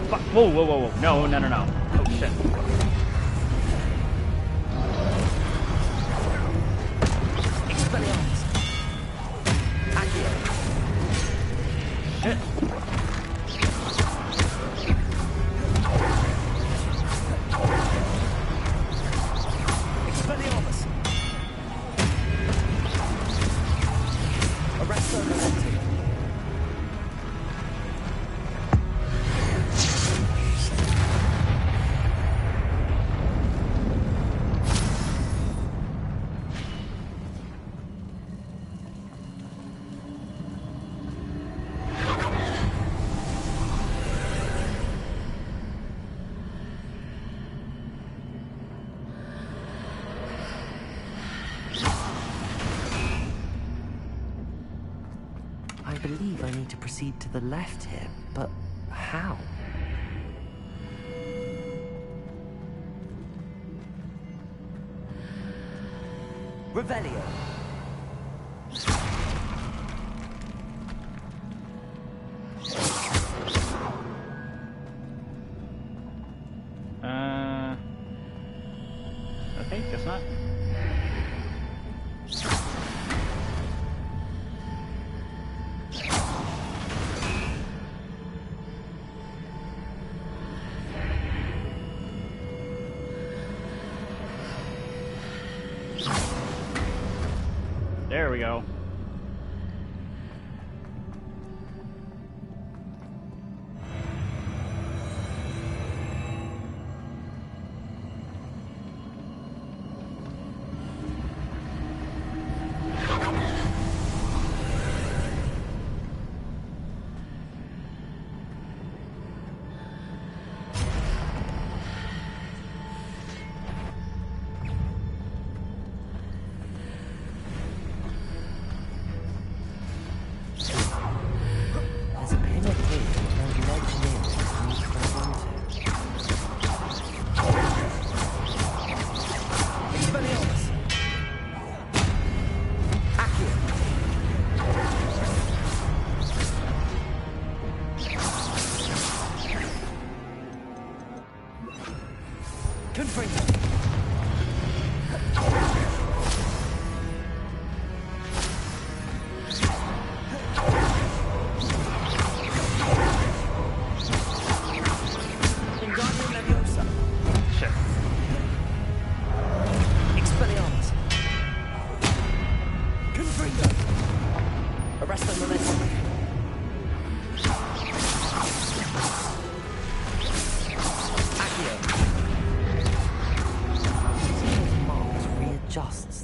Fuck. Whoa, whoa, whoa, whoa. No, no, no, no. Oh, shit. Shit. Expelliarmus. Arresto Valenti. believe I need to proceed to the left here, but how? Revelio. Okay, guess not. There we go.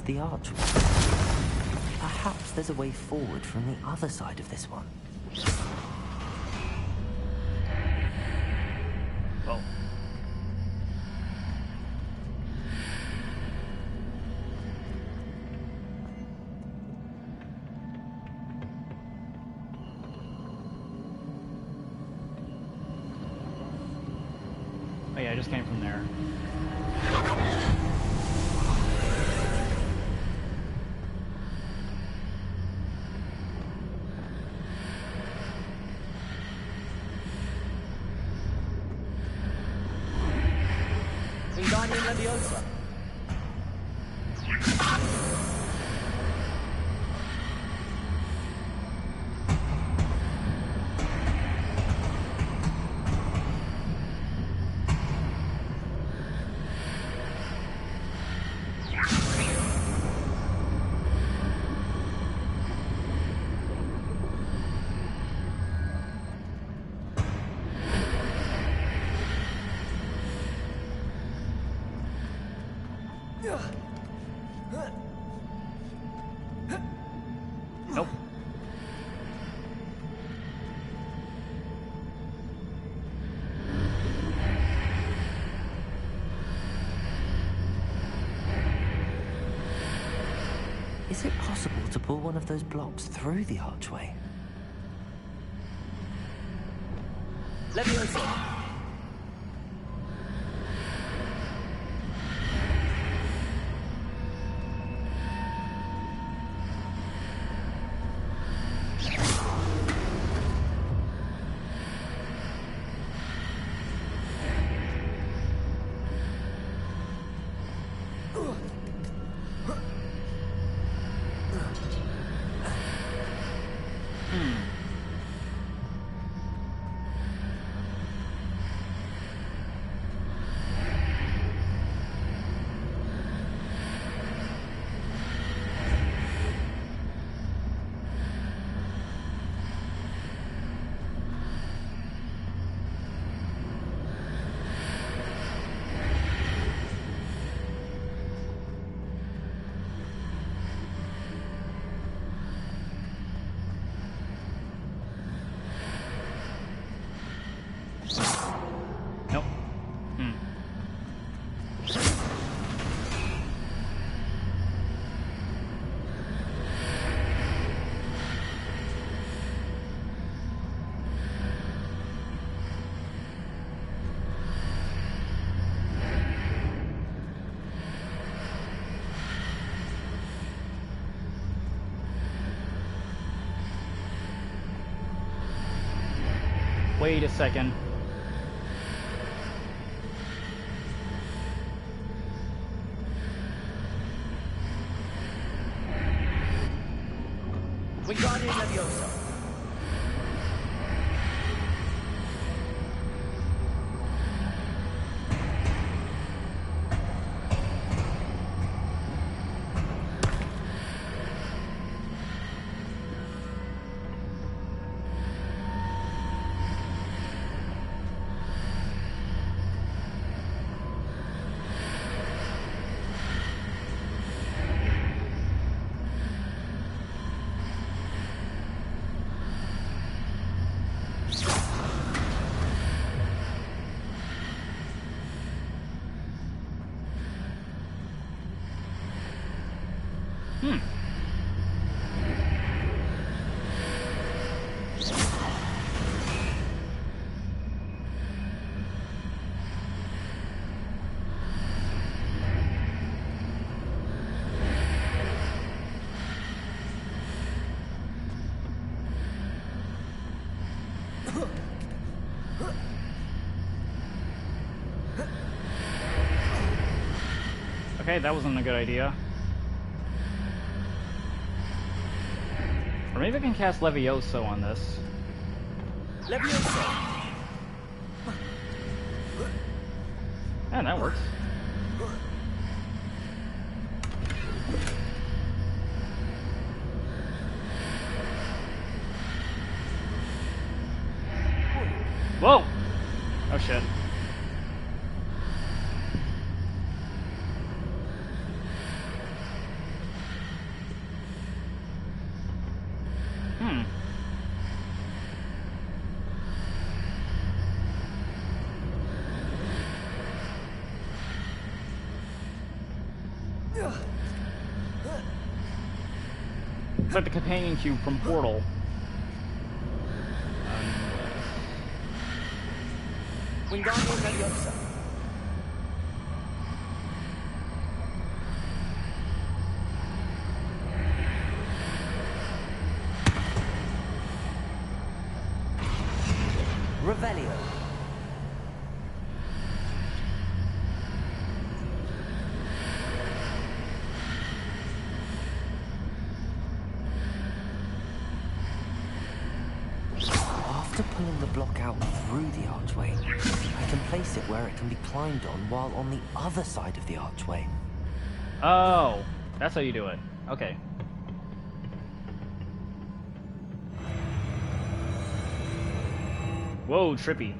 The archway. Perhaps there's a way forward from the other side of this one. Well. Oh yeah, I just came from there. Leviosa. Nope. Is it possible to pull one of those blocks through the archway? Leviosa. Wait a second. Wingardium Leviosa. Okay, that wasn't a good idea. Or maybe I can cast Levioso on this. Leviosa. Yeah, that works. Whoa! Oh shit. It's like the companion cube from Portal. Wingardium Leviosa. Revelio. After pulling the block out through the archway, I can place it where it can be climbed on while on the other side of the archway. Oh, that's how you do it. Okay. Whoa, trippy.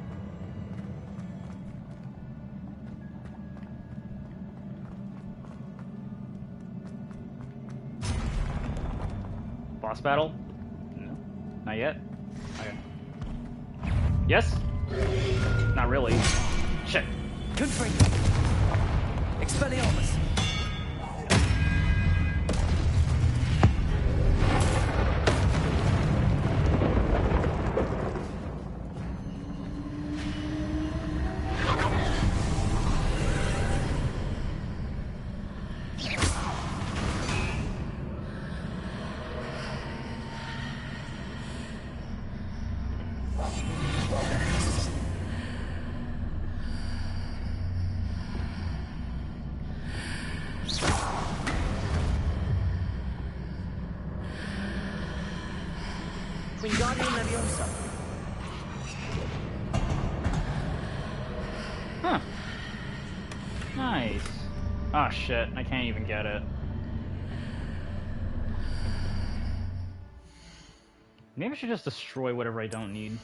Boss battle? No. Not yet? Okay. Yes? Not really. Shit. Confringo. Expelliarmus. Wingardium Leviosa. Huh. Nice. Ah, shit. I can't even get it. Maybe I should just destroy whatever I don't need.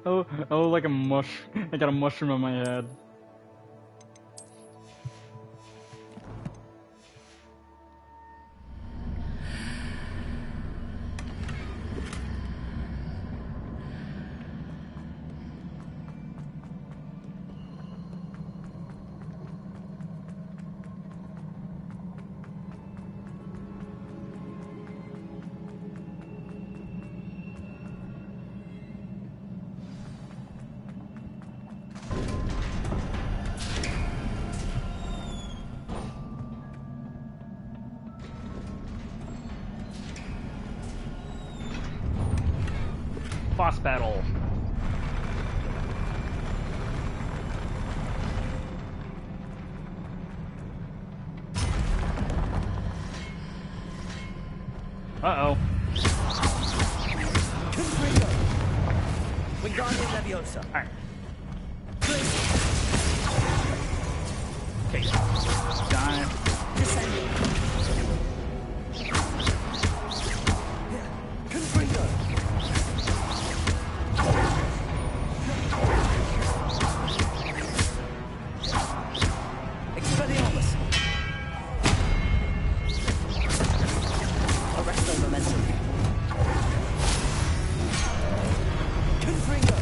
Oh, like a mush. I got a mushroom on my head. Boss battle. Uh-oh. Wingardium Leviosa. Alright. Okay. Dive. Expelliarmus. Arresto Momentum. Confringo.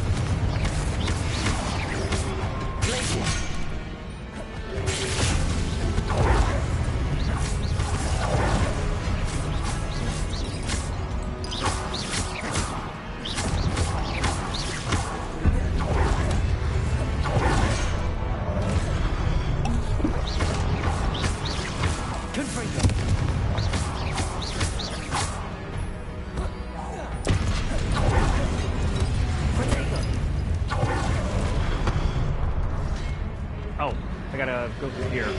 Glacier. Oh, I gotta go through here.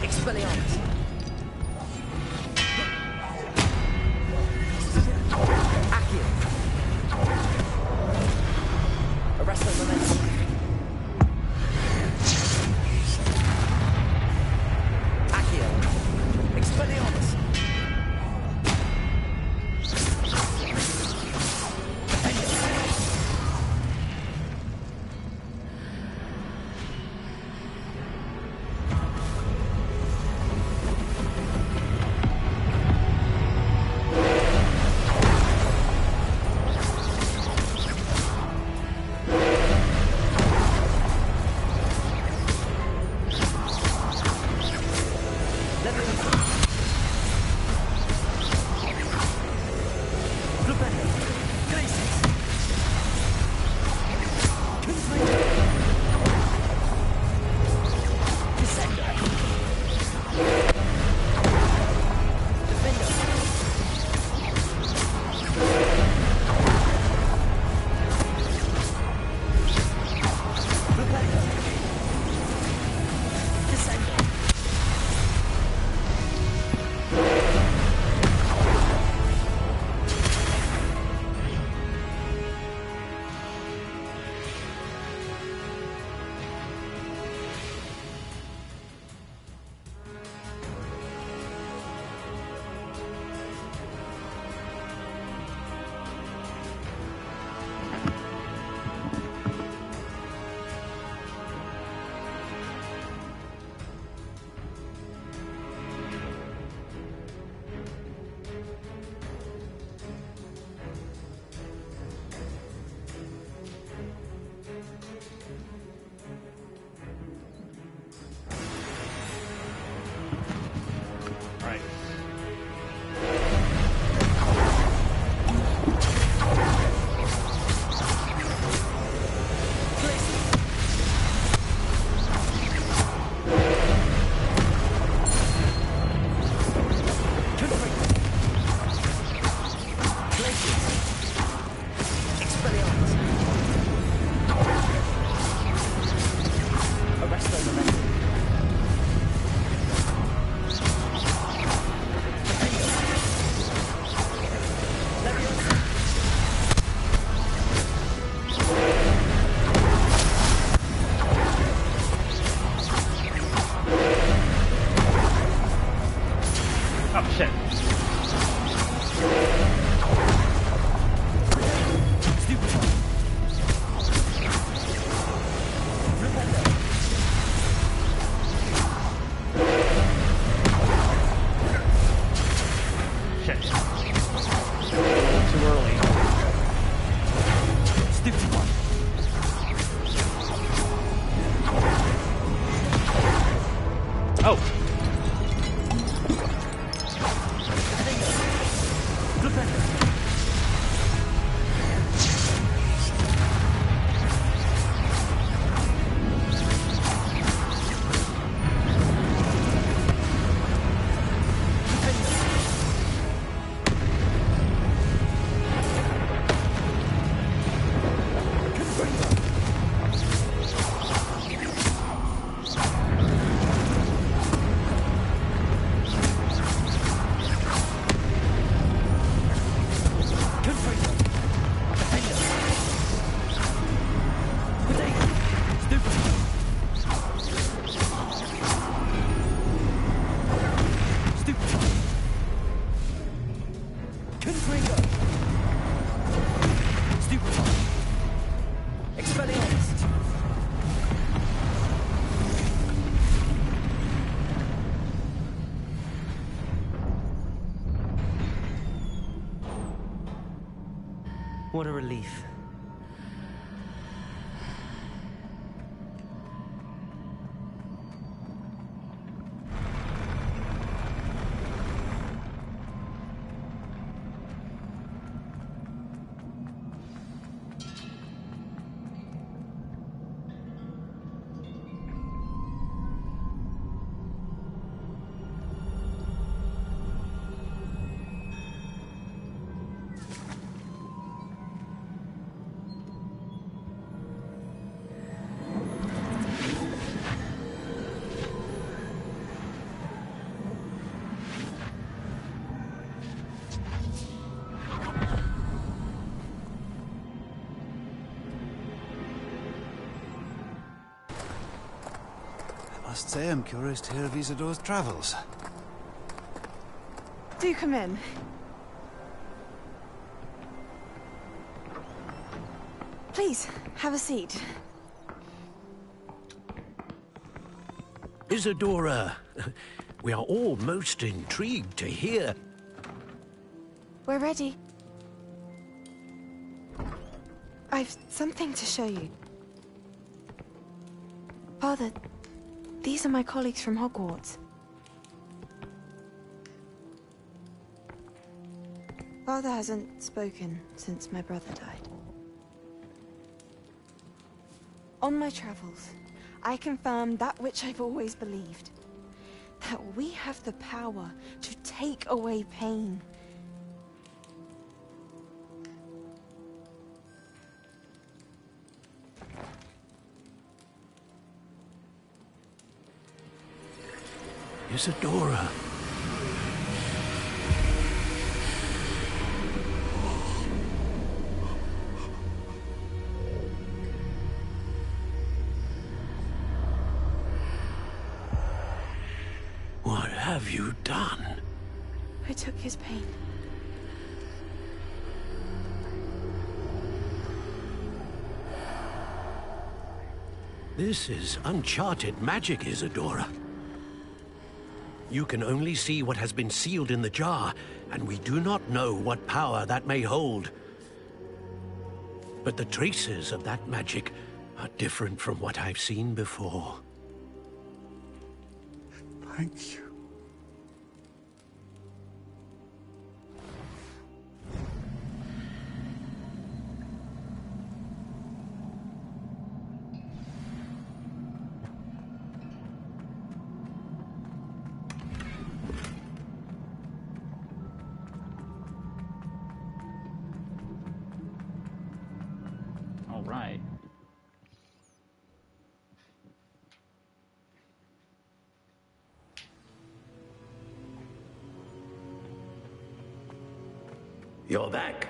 Expelliarmus. Accio. Arresto Momentum. Accio. Expelliarmus. What a relief. I must say I'm curious to hear of Isadore's travels. Do come in. Please, have a seat. Isadora, we are all most intrigued to hear. We're ready. I've something to show you. Father, these are my colleagues from Hogwarts. Father hasn't spoken since my brother died. On my travels, I confirmed that which I've always believed. That we have the power to take away pain. Isadora. What have you done? I took his pain. This is uncharted magic, Isadora. You can only see what has been sealed in the jar, and we do not know what power that may hold. But the traces of that magic are different from what I've seen before. Thank you. All right. You're back.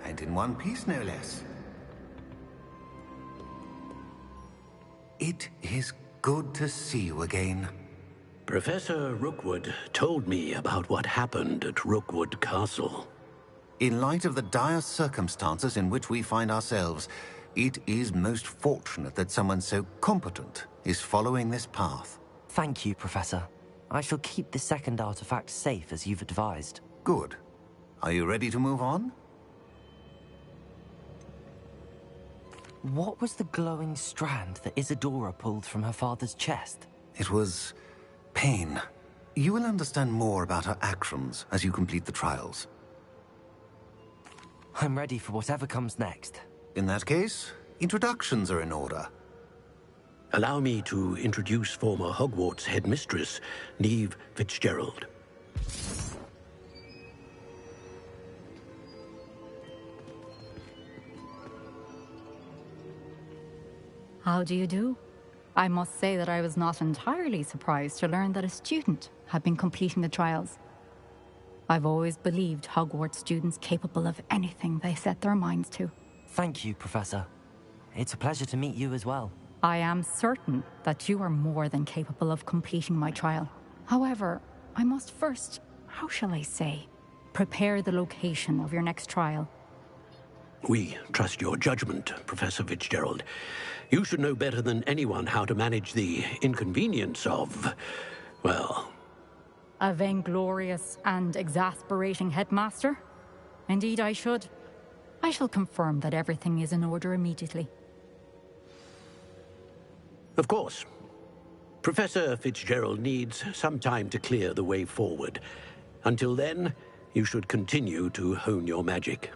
And in one piece, no less. It is good to see you again. Professor Rookwood told me about what happened at Rookwood Castle. In light of the dire circumstances in which we find ourselves, it is most fortunate that someone so competent is following this path. Thank you, Professor. I shall keep the second artifact safe as you've advised. Good. Are you ready to move on? What was the glowing strand that Isadora pulled from her father's chest? It was pain. You will understand more about her actions as you complete the trials. I'm ready for whatever comes next. In that case, introductions are in order. Allow me to introduce former Hogwarts headmistress, Neve Fitzgerald. How do you do? I must say that I was not entirely surprised to learn that a student had been completing the trials. I've always believed Hogwarts students capable of anything they set their minds to. Thank you, Professor. It's a pleasure to meet you as well. I am certain that you are more than capable of completing my trial. However, I must first, how shall I say, prepare the location of your next trial. We trust your judgment, Professor Fitzgerald. You should know better than anyone how to manage the inconvenience of, well... A vainglorious and exasperating headmaster? Indeed I should. I shall confirm that everything is in order immediately. Of course. Professor Fitzgerald needs some time to clear the way forward. Until then, you should continue to hone your magic.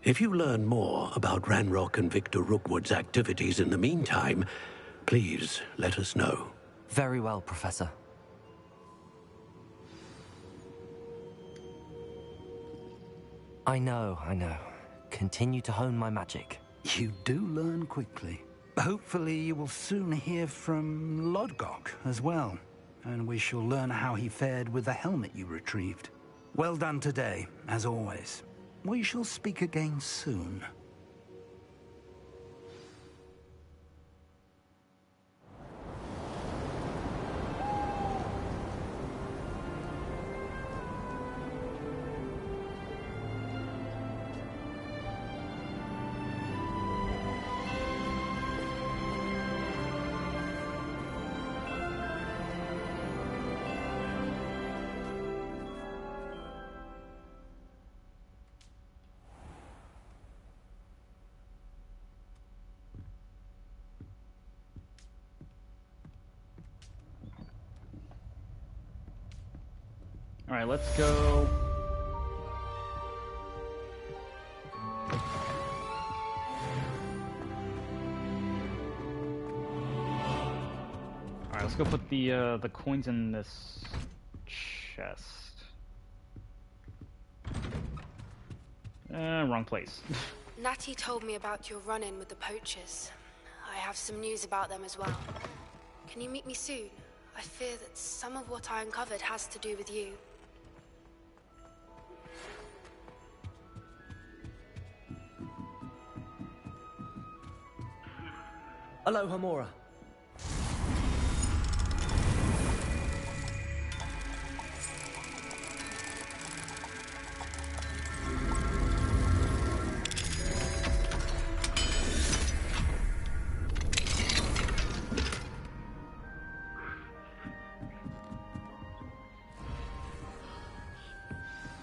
If you learn more about Ranrock and Victor Rookwood's activities in the meantime, please let us know. Very well, Professor. I know. Continue to hone my magic. You do learn quickly. Hopefully you will soon hear from Lodgok as well, and we shall learn how he fared with the helmet you retrieved. Well done today, as always. We shall speak again soon. All right, let's go. All right, let's go put the coins in this chest. Wrong place. Natty told me about your run-in with the poachers. I have some news about them as well. Can you meet me soon? I fear that some of what I uncovered has to do with you. Alohomora.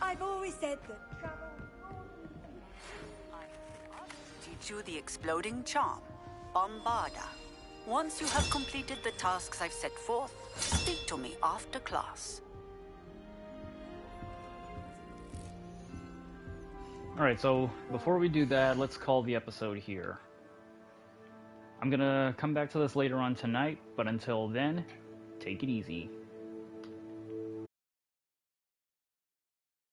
I've always said that travel... Teach you the exploding charm. Bombarda. Once you have completed the tasks I've set forth, speak to me after class. Alright, so before we do that, let's call the episode here. I'm gonna come back to this later on tonight, but until then, take it easy.